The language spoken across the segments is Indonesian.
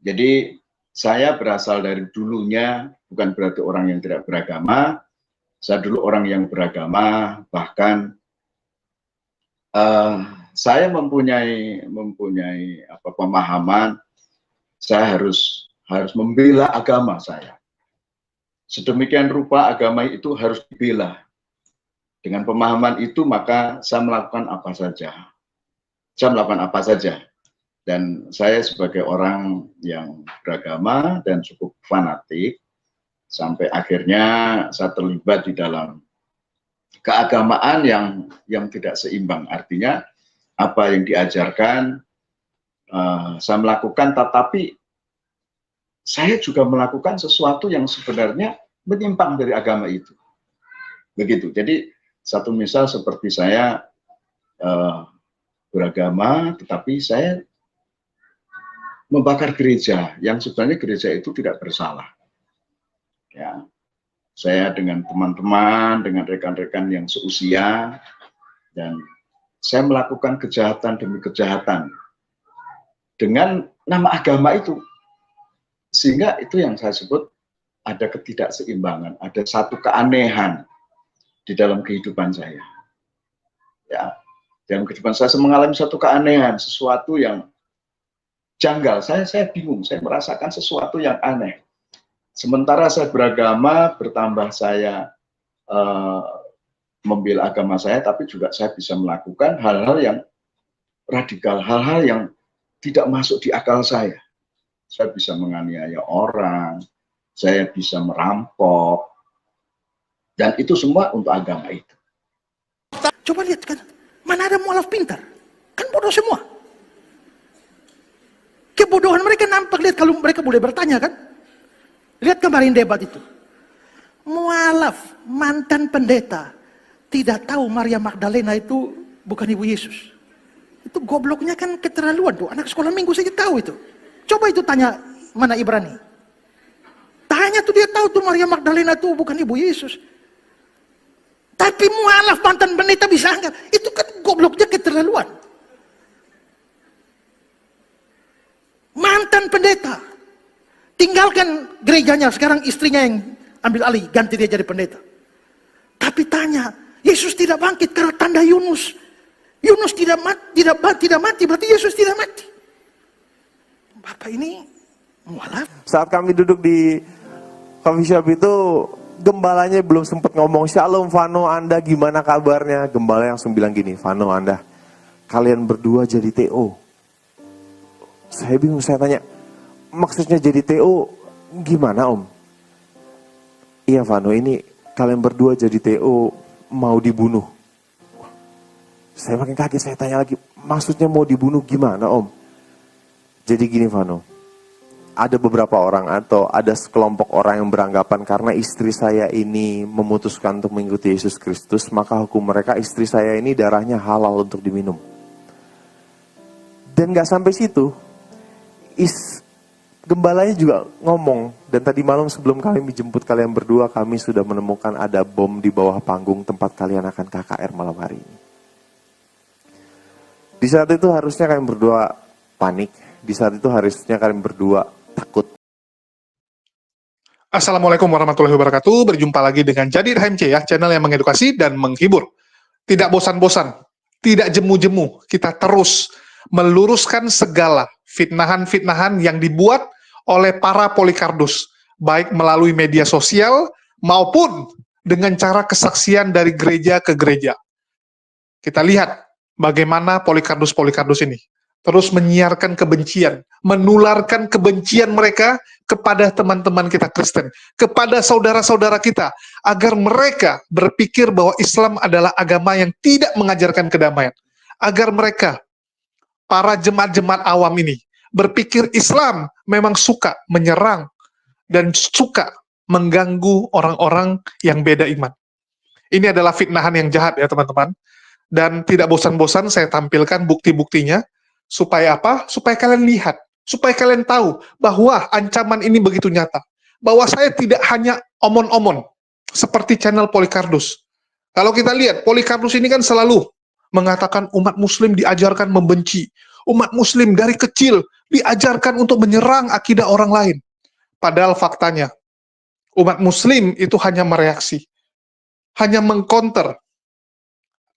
Jadi saya berasal dari dulunya bukan berarti orang yang tidak beragama. Saya dulu orang yang beragama, bahkan saya mempunyai pemahaman saya harus membela agama saya. Sedemikian rupa agama itu harus dibela. Dengan pemahaman itu maka saya melakukan apa saja. Dan saya sebagai orang yang beragama dan cukup fanatik, sampai akhirnya saya terlibat di dalam keagamaan yang tidak seimbang. Artinya apa yang diajarkan saya melakukan, tetapi saya juga melakukan sesuatu yang sebenarnya menyimpang dari agama itu. Begitu. Jadi satu misal seperti saya beragama, tetapi saya membakar gereja, yang sebenarnya gereja itu tidak bersalah. Ya, saya dengan teman-teman, dengan rekan-rekan yang seusia, dan saya melakukan kejahatan demi kejahatan dengan nama agama itu, sehingga itu yang saya sebut ada ketidakseimbangan, ada satu keanehan di dalam kehidupan saya. Ya, dalam kehidupan saya mengalami satu keanehan, sesuatu yang janggal. Saya bingung, saya merasakan sesuatu yang aneh. Sementara saya beragama, bertambah saya membela agama saya, tapi juga saya bisa melakukan hal-hal yang radikal, hal-hal yang tidak masuk di akal saya. Saya bisa menganiaya orang, saya bisa merampok, dan itu semua untuk agama itu. Coba lihat kan, mana ada mualaf pintar? Kan bodoh semua. Kebodohan mereka nampak, lihat kalau mereka boleh bertanya kan. Lihat kemarin debat itu. Mualaf, mantan pendeta, tidak tahu Maria Magdalena itu bukan ibu Yesus. Itu gobloknya kan keterlaluan tuh. Anak sekolah minggu saja tahu itu. Coba itu tanya mana Ibrani. Tanya tuh, dia tahu tuh Maria Magdalena itu bukan ibu Yesus. Tapi mualaf mantan pendeta bisa anggap. Itu kan gobloknya keterlaluan. Mantan pendeta. Tinggalkan gerejanya, sekarang istrinya yang ambil alih, ganti dia jadi pendeta. Tapi tanya, Yesus tidak bangkit karena tanda Yunus. Yunus tidak mati, berarti Yesus tidak mati. Bapak ini mualaf. Saat kami duduk di coffee shop itu, gembalanya belum sempat ngomong, "Shalom Vano, Anda gimana kabarnya?" Gembala langsung bilang gini, "Vano, Anda, kalian berdua jadi TO." Saya bingung, saya tanya, "Maksudnya jadi TO gimana Om?" "Iya Vano, ini kalian berdua jadi TO mau dibunuh." Saya makin kaget, saya tanya lagi, "Maksudnya mau dibunuh gimana Om?" "Jadi gini Vano, ada beberapa orang atau ada sekelompok orang yang beranggapan karena istri saya ini memutuskan untuk mengikuti Yesus Kristus, maka hukum mereka istri saya ini darahnya halal untuk diminum." Dan gak sampai situ, gembalanya juga ngomong, "Dan tadi malam sebelum kami menjemput kalian berdua, kami sudah menemukan ada bom di bawah panggung tempat kalian akan KKR malam hari ini." Di saat itu harusnya kalian berdua panik, di saat itu harusnya kalian berdua takut. Assalamualaikum warahmatullahi wabarakatuh. Berjumpa lagi dengan Jadi HMC ya, channel yang mengedukasi dan menghibur. Tidak bosan-bosan, tidak jemu-jemu, kita terus meluruskan segala fitnahan-fitnahan yang dibuat oleh para Polikardus, baik melalui media sosial maupun dengan cara kesaksian dari gereja ke gereja. Kita lihat bagaimana Polikardus-Polikardus ini terus menyiarkan kebencian, menularkan kebencian mereka kepada teman-teman kita Kristen, kepada saudara-saudara kita, agar mereka berpikir bahwa Islam adalah agama yang tidak mengajarkan kedamaian, agar mereka, para jemaat-jemaat awam ini, berpikir Islam memang suka menyerang dan suka mengganggu orang-orang yang beda iman. Ini adalah fitnahan yang jahat ya teman-teman. Dan tidak bosan-bosan saya tampilkan bukti-buktinya. Supaya apa? Supaya kalian lihat. Supaya kalian tahu bahwa ancaman ini begitu nyata. Bahwa saya tidak hanya omon-omon. Seperti channel Polikardus. Kalau kita lihat, Polikardus ini kan selalu mengatakan umat muslim diajarkan membenci. Umat muslim dari kecil diajarkan untuk menyerang akidah orang lain. Padahal faktanya, umat muslim itu hanya mereaksi, hanya mengcounter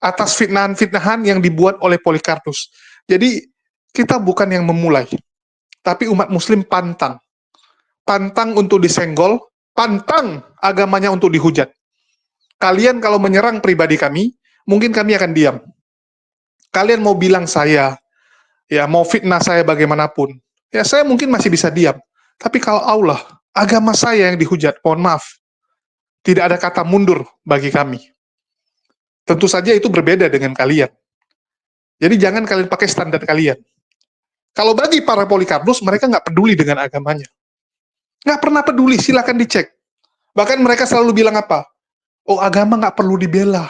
atas fitnahan-fitnahan yang dibuat oleh Polikarpus. Jadi, kita bukan yang memulai, tapi umat muslim pantang. Pantang untuk disenggol, pantang agamanya untuk dihujat. Kalian kalau menyerang pribadi kami, mungkin kami akan diam. Kalian mau bilang saya, ya mau fitnah saya bagaimanapun, ya saya mungkin masih bisa diam. Tapi kalau Allah, agama saya yang dihujat, mohon maaf, tidak ada kata mundur bagi kami. Tentu saja itu berbeda dengan kalian. Jadi jangan kalian pakai standar kalian. Kalau bagi para Polikarpus, mereka nggak peduli dengan agamanya. Nggak pernah peduli, silakan dicek. Bahkan mereka selalu bilang apa? Oh, agama nggak perlu dibela.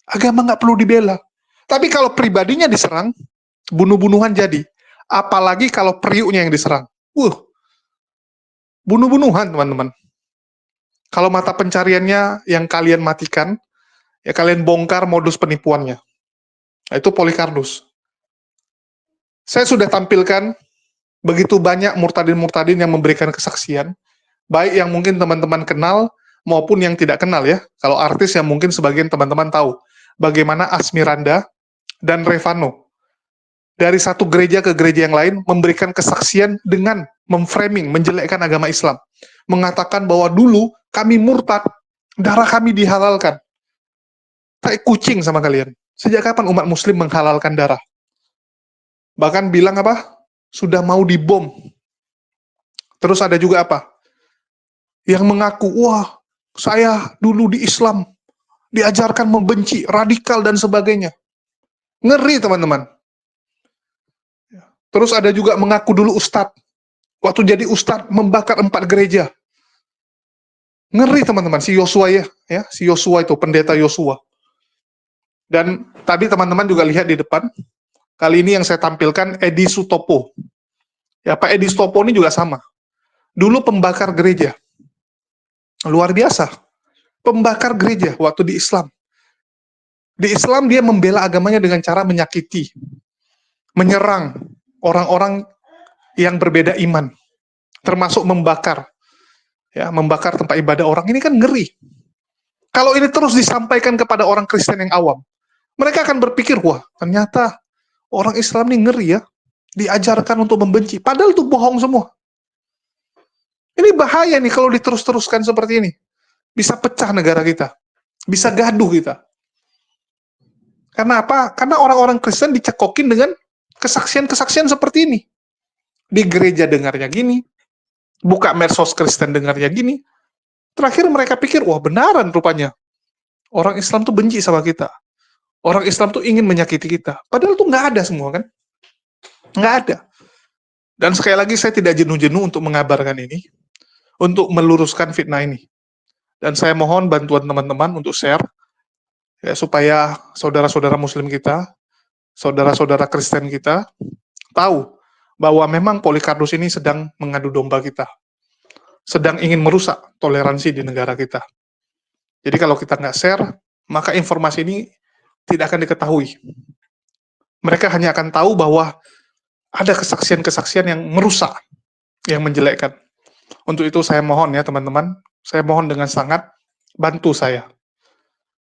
Agama nggak perlu dibela. Tapi kalau pribadinya diserang, bunuh-bunuhan jadi. Apalagi kalau periuknya yang diserang. Bunuh-bunuhan, teman-teman. Kalau mata pencariannya yang kalian matikan, ya kalian bongkar modus penipuannya. Nah, itu Polikarpus. Saya sudah tampilkan begitu banyak murtadin-murtadin yang memberikan kesaksian, baik yang mungkin teman-teman kenal, maupun yang tidak kenal ya. Kalau artis yang mungkin sebagian teman-teman tahu, bagaimana Asmiranda dan Revano, dari satu gereja ke gereja yang lain, memberikan kesaksian dengan memframing, menjelekkan agama Islam. Mengatakan bahwa dulu kami murtad, darah kami dihalalkan. Kayak kucing sama kalian. Sejak kapan umat muslim menghalalkan darah? Bahkan bilang apa? Sudah mau dibom. Terus ada juga apa? Yang mengaku, wah, saya dulu di Islam, diajarkan membenci, radikal, dan sebagainya. Ngeri, teman-teman. Terus ada juga mengaku dulu ustadz. Waktu jadi ustadz, membakar 4 gereja. Ngeri, teman-teman, si Yosua ya. Si Yosua itu, pendeta Yosua. Dan tadi teman-teman juga lihat di depan, kali ini yang saya tampilkan Edi Sutopo. Ya, Pak Edi Sutopo ini juga sama. Dulu pembakar gereja. Luar biasa. Pembakar gereja waktu di Islam. Di Islam dia membela agamanya dengan cara menyakiti, menyerang orang-orang yang berbeda iman, termasuk membakar. Ya, membakar tempat ibadah orang. Ini kan ngeri. Kalau ini terus disampaikan kepada orang Kristen yang awam, mereka akan berpikir, wah, ternyata orang Islam ini ngeri ya, diajarkan untuk membenci. Padahal itu bohong semua. Ini bahaya nih kalau diterus-teruskan seperti ini. Bisa pecah negara kita. Bisa gaduh kita. Karena apa? Karena orang-orang Kristen dicekokin dengan kesaksian-kesaksian seperti ini. Di gereja dengarnya gini, buka medsos Kristen dengarnya gini. Terakhir mereka pikir, wah benaran rupanya. Orang Islam tuh benci sama kita. Orang Islam tuh ingin menyakiti kita. Padahal tuh nggak ada semua kan. Nggak ada. Dan sekali lagi saya tidak jenuh-jenuh untuk mengabarkan ini. Untuk meluruskan fitnah ini. Dan saya mohon bantuan teman-teman untuk share. Ya, supaya saudara-saudara muslim kita, saudara-saudara Kristen kita, tahu bahwa memang Polikarpus ini sedang mengadu domba kita. Sedang ingin merusak toleransi di negara kita. Jadi kalau kita nggak share, maka informasi ini tidak akan diketahui. Mereka hanya akan tahu bahwa ada kesaksian-kesaksian yang merusak, yang menjelekkan. Untuk itu saya mohon ya teman-teman, saya mohon dengan sangat, bantu saya.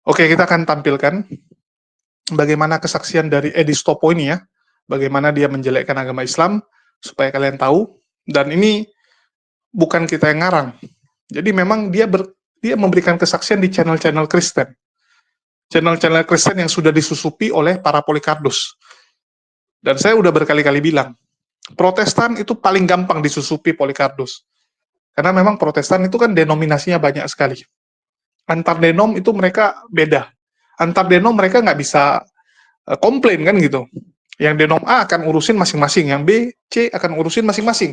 Oke, kita akan tampilkan bagaimana kesaksian dari Edi Sutopo ini ya, bagaimana dia menjelekkan agama Islam, supaya kalian tahu, dan ini bukan kita yang ngarang. Jadi memang dia memberikan kesaksian di channel-channel Kristen. Channel-channel Kristen yang sudah disusupi oleh para Polikarpus. Dan saya udah berkali-kali bilang, Protestan itu paling gampang disusupi Polikarpus. Karena memang Protestan itu kan denominasinya banyak sekali. Antar denom itu mereka beda. Antar denom mereka nggak bisa komplain kan gitu. Yang denom A akan urusin masing-masing, yang B, C akan urusin masing-masing.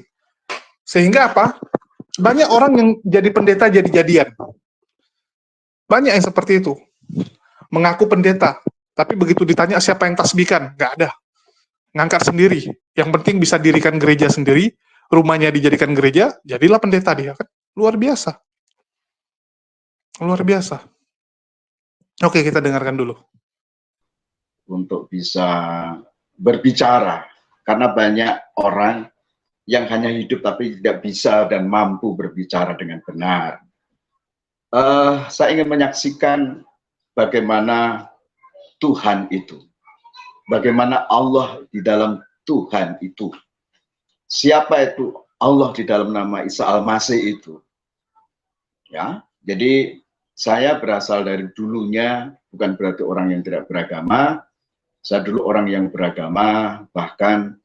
Sehingga apa? Banyak orang yang jadi pendeta jadi-jadian. Banyak yang seperti itu. Mengaku pendeta, tapi begitu ditanya siapa yang tasbihkan, nggak ada. Ngangkat sendiri. Yang penting bisa dirikan gereja sendiri, rumahnya dijadikan gereja, jadilah pendeta dia kan. Luar biasa. Luar biasa. Oke, kita dengarkan dulu. Untuk bisa berbicara, karena banyak orang yang hanya hidup tapi tidak bisa dan mampu berbicara dengan benar. Saya ingin menyaksikan bagaimana Tuhan itu, bagaimana Allah di dalam Tuhan itu. Siapa itu Allah di dalam nama Isa Al-Masih itu? Ya, jadi saya berasal dari dulunya bukan berarti orang yang tidak beragama. Saya dulu orang yang beragama, bahkan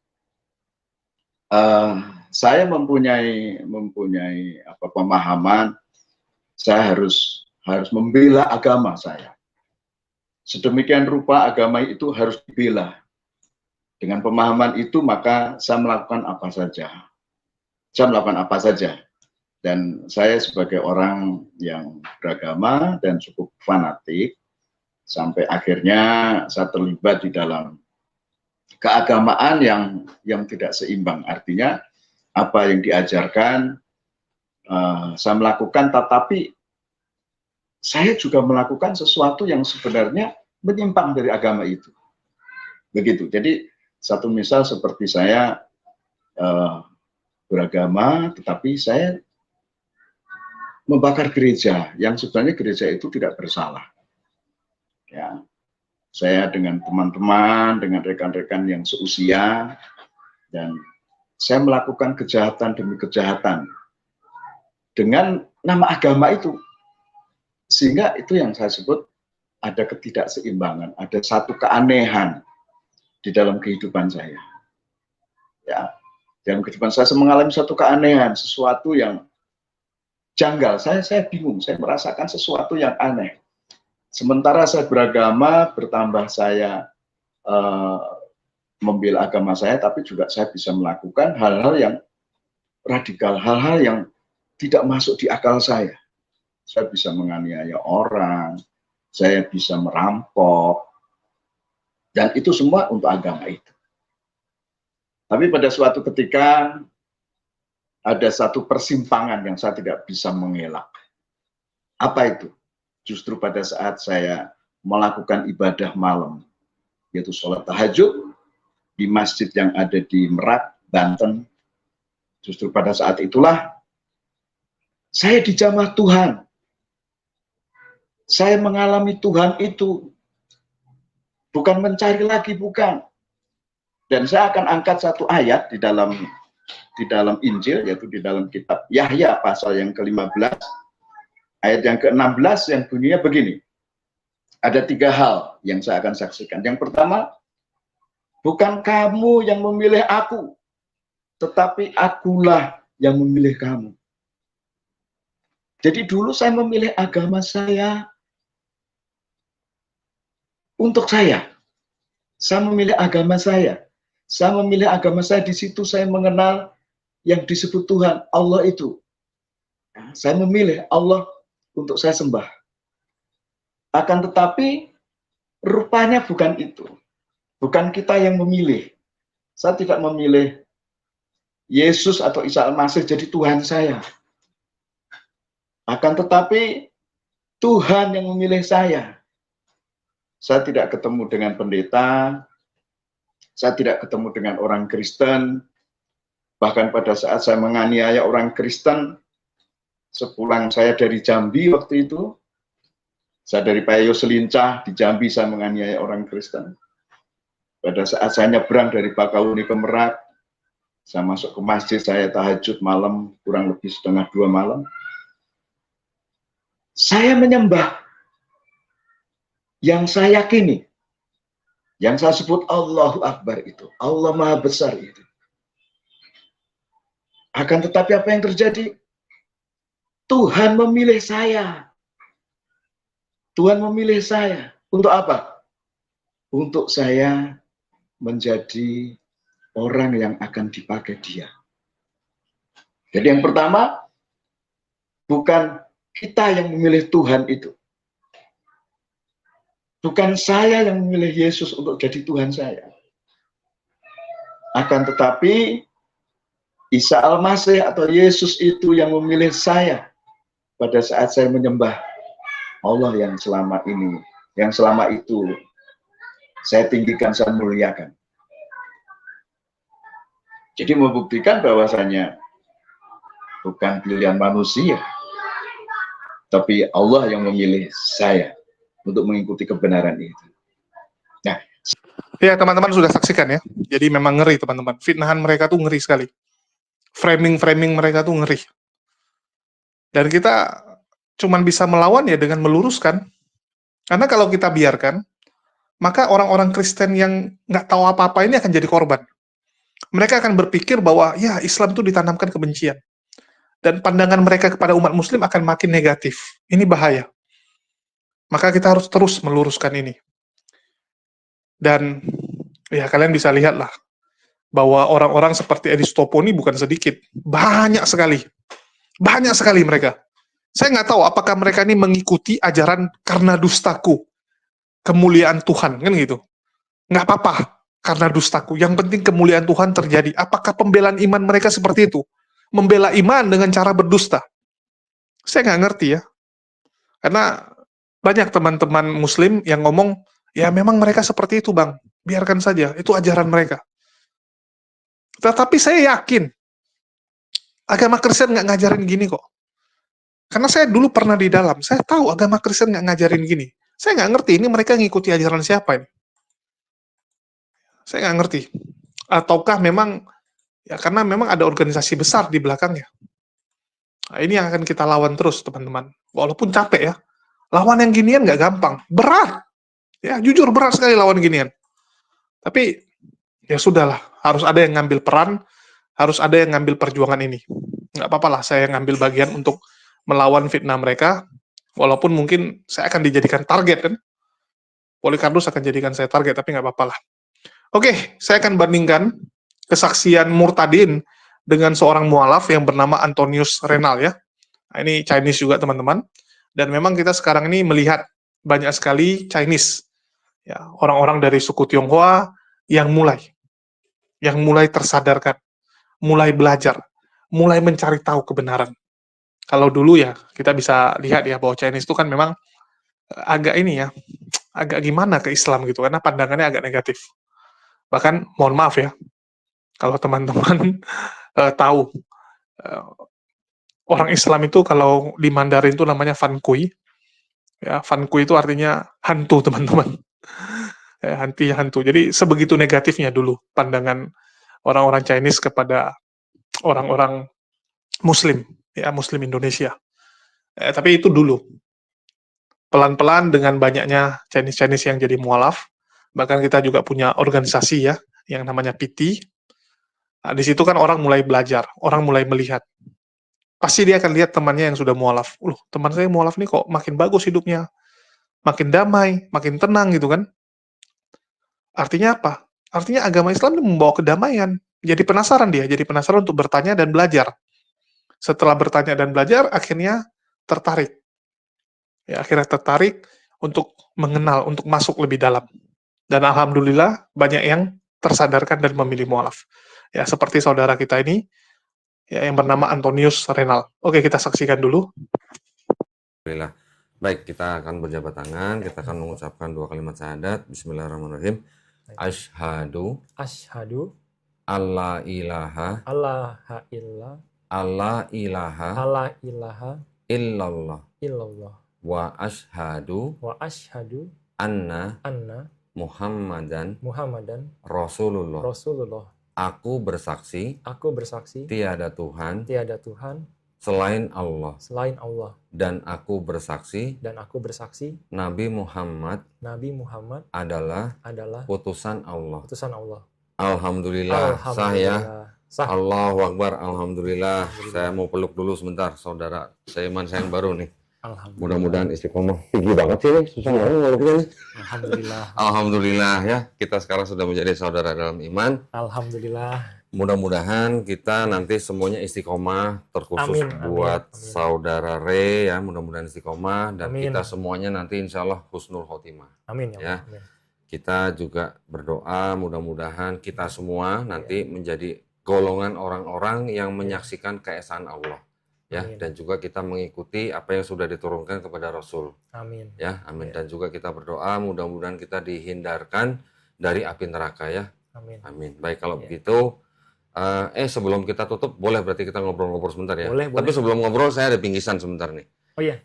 saya mempunyai pemahaman saya harus membela agama saya. Sedemikian rupa agama itu harus dibela. Dengan pemahaman itu maka saya melakukan apa saja. Dan saya sebagai orang yang beragama dan cukup fanatik, sampai akhirnya saya terlibat di dalam keagamaan yang tidak seimbang. Artinya apa yang diajarkan saya melakukan, tetapi saya juga melakukan sesuatu yang sebenarnya menyimpang dari agama itu. Begitu. Jadi satu misal seperti saya beragama, tetapi saya membakar gereja, yang sebenarnya gereja itu tidak bersalah. Ya, saya dengan teman-teman, dengan rekan-rekan yang seusia, dan saya melakukan kejahatan demi kejahatan dengan nama agama itu, sehingga itu yang saya sebut ada ketidakseimbangan, ada satu keanehan di dalam kehidupan saya. Ya, dalam kehidupan saya mengalami satu keanehan, sesuatu yang janggal. Saya bingung, saya merasakan sesuatu yang aneh. Sementara saya beragama, bertambah saya membela agama saya, tapi juga saya bisa melakukan hal-hal yang radikal, hal-hal yang tidak masuk di akal saya. Saya bisa menganiaya orang, saya bisa merampok, dan itu semua untuk agama itu. Tapi pada suatu ketika ada satu persimpangan yang saya tidak bisa mengelak. Apa itu? Justru pada saat saya melakukan ibadah malam, yaitu sholat tahajud di masjid yang ada di Merak, Banten. Justru pada saat itulah saya dijamah Tuhan. Saya mengalami Tuhan itu. Bukan mencari lagi, bukan. Dan saya akan angkat satu ayat di dalam Injil, yaitu di dalam kitab Yahya pasal yang ke-15, ayat yang ke-16 yang bunyinya begini. Ada 3 hal yang saya akan saksikan. Yang pertama, bukan kamu yang memilih aku, tetapi akulah yang memilih kamu. Jadi dulu saya memilih agama saya untuk saya. Saya memilih agama saya. Saya memilih agama saya, di situ saya mengenal yang disebut Tuhan, Allah itu. Saya memilih Allah untuk saya sembah. Akan tetapi, rupanya bukan itu. Bukan kita yang memilih. Saya tidak memilih Yesus atau Isa Al-Masih jadi Tuhan saya. Akan tetapi, Tuhan yang memilih saya. Saya tidak ketemu dengan pendeta, saya tidak ketemu dengan orang Kristen. Bahkan pada saat saya menganiaya orang Kristen, sepulang saya dari Jambi waktu itu, saya dari Payo Selincah, di Jambi saya menganiaya orang Kristen. Pada saat saya nyebrang dari Bakauni ke Merak, saya masuk ke masjid, saya tahajud malam, kurang lebih 1:30 malam. Saya menyembah yang saya yakini, yang saya sebut Allahu Akbar itu, Allah Maha Besar itu. Akan tetapi apa yang terjadi? Tuhan memilih saya. Tuhan memilih saya. Untuk apa? Untuk saya menjadi orang yang akan dipakai Dia. Jadi yang pertama, bukan kita yang memilih Tuhan itu. Bukan saya yang memilih Yesus untuk jadi Tuhan saya. Akan tetapi, Isa Al-Masih atau Yesus itu yang memilih saya pada saat saya menyembah Allah yang selama ini, yang selama itu saya tinggikan, saya muliakan. Jadi membuktikan bahwasanya bukan pilihan manusia, tapi Allah yang memilih saya untuk mengikuti kebenaran itu. Nah, Ya, teman-teman sudah saksikan ya. Jadi memang ngeri, teman-teman. Fitnahan mereka tuh ngeri sekali. Framing-framing mereka tuh ngeri. Dan kita cuman bisa melawan ya dengan meluruskan. Karena kalau kita biarkan, maka orang-orang Kristen yang nggak tahu apa-apa ini akan jadi korban. Mereka akan berpikir bahwa ya Islam itu ditanamkan kebencian. Dan pandangan mereka kepada umat muslim akan makin negatif. Ini bahaya. Maka kita harus terus meluruskan ini. Dan ya kalian bisa lihatlah bahwa orang-orang seperti Aristopo ini bukan sedikit. Banyak sekali. Banyak sekali mereka. Saya nggak tahu apakah mereka ini mengikuti ajaran karena dustaku. Kemuliaan Tuhan, kan gitu. Nggak apa-apa karena dustaku. Yang penting kemuliaan Tuhan terjadi. Apakah pembelaan iman mereka seperti itu? Membela iman dengan cara berdusta. Saya nggak ngerti ya. Karena banyak teman-teman muslim yang ngomong, ya memang mereka seperti itu bang. Biarkan saja, itu ajaran mereka. Tetapi saya yakin, agama Kristen nggak ngajarin gini kok. Karena saya dulu pernah di dalam, saya tahu agama Kristen nggak ngajarin gini. Saya nggak ngerti, ini mereka ngikuti ajaran siapa ini? Saya nggak ngerti. Ataukah memang, ya karena memang ada organisasi besar di belakangnya. Nah, ini yang akan kita lawan terus, teman-teman. Walaupun capek ya. Lawan yang ginian nggak gampang. Berat. Ya, jujur berat sekali lawan ginian. Tapi, ya sudahlah. Harus ada yang ngambil peran, harus ada yang ngambil perjuangan ini. Nggak apa-apa lah, saya ngambil bagian untuk melawan fitnah mereka, walaupun mungkin saya akan dijadikan target, kan? Polikarpus akan jadikan saya target, tapi nggak apa-apa lah. Oke, saya akan bandingkan kesaksian Murtadin dengan seorang mualaf yang bernama Antonius Renal ya. Nah, ini Chinese juga teman-teman. Dan memang kita sekarang ini melihat banyak sekali Chinese, ya orang-orang dari suku Tionghoa yang mulai tersadarkan, mulai belajar, mulai mencari tahu kebenaran. Kalau dulu ya kita bisa lihat ya bahwa Chinese itu kan memang agak ini ya, agak gimana ke Islam gitu karena pandangannya agak negatif. Bahkan mohon maaf ya, kalau teman-teman tahu orang Islam itu kalau di Mandarin itu namanya Fan Kui. Ya, Fan Kui itu artinya hantu, teman-teman. Hantu. Jadi sebegitu negatifnya dulu pandangan orang-orang Chinese kepada orang-orang Muslim, ya Muslim Indonesia. Tapi itu dulu. Pelan-pelan dengan banyaknya Chinese yang jadi mualaf, bahkan kita juga punya organisasi ya, yang namanya PT. Nah, di situ kan orang mulai belajar, orang mulai melihat. Pasti dia akan lihat temannya yang sudah mualaf. Teman saya mualaf nih kok makin bagus hidupnya, makin damai, makin tenang gitu kan. Artinya apa? Artinya agama Islam ini membawa kedamaian. Jadi penasaran untuk bertanya dan belajar. Setelah bertanya dan belajar, akhirnya tertarik. Ya, akhirnya tertarik untuk mengenal, untuk masuk lebih dalam. Dan alhamdulillah banyak yang tersadarkan dan memilih mualaf. Ya, seperti saudara kita ini, ya, yang bernama Antonius Renal. Oke, kita saksikan dulu. Alhamdulillah. Baik, kita akan berjabat tangan, kita akan mengucapkan 2 kalimat syahadat. Bismillahirrahmanirrahim. Asyhadu alla ilaha illallah wa asyhadu anna Muhammadan Rasulullah. Aku bersaksi tiada Tuhan selain Allah. Dan aku bersaksi Nabi Muhammad adalah utusan Allah. Alhamdulillah, sah ya. Allahu Akbar, alhamdulillah. Saya mau peluk dulu sebentar saudara seiman saya yang baru nih. Mudah-mudahan istiqomah. Tinggi banget sih nih, susah banget meluknya nih. Alhamdulillah ya, kita sekarang sudah menjadi saudara dalam iman. Alhamdulillah. Mudah-mudahan kita nanti semuanya istiqomah, terkhusus buat saudara Re ya, mudah-mudahan istiqomah dan kita semuanya nanti insya Allah husnul khotimah. Amin ya. Kita juga berdoa mudah-mudahan kita semua nanti menjadi golongan orang-orang yang menyaksikan keesaan Allah. Ya, dan juga kita mengikuti apa yang sudah diturunkan kepada Rasul. Amin. Ya, amin. Dan juga kita berdoa mudah-mudahan kita dihindarkan dari api neraka ya. Amin. Amin. Baik kalau begitu Sebelum kita tutup, boleh berarti kita ngobrol-ngobrol sebentar ya? Boleh, Tapi boleh. sebelum ngobrol, saya ada bingkisan sebentar nih. Oh iya.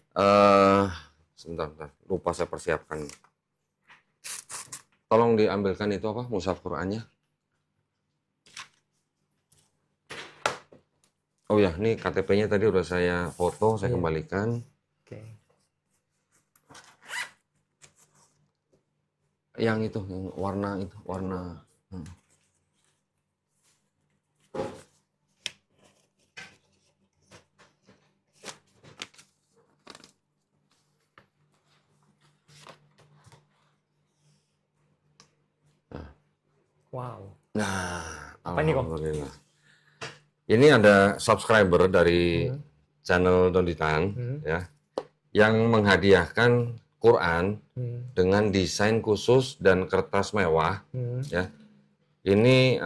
Sebentar. Lupa saya persiapkan. Tolong diambilkan itu apa? Mushaf Qur'annya. Oh ya, ini KTP-nya tadi udah saya foto, saya kembalikan. Oke. Yang itu, yang warna. Wow. Nah, Apa ini, Kok? alhamdulillah. Ini ada subscriber dari channel Donditan, ya, yang menghadiahkan Quran dengan desain khusus dan kertas mewah, ya. Ini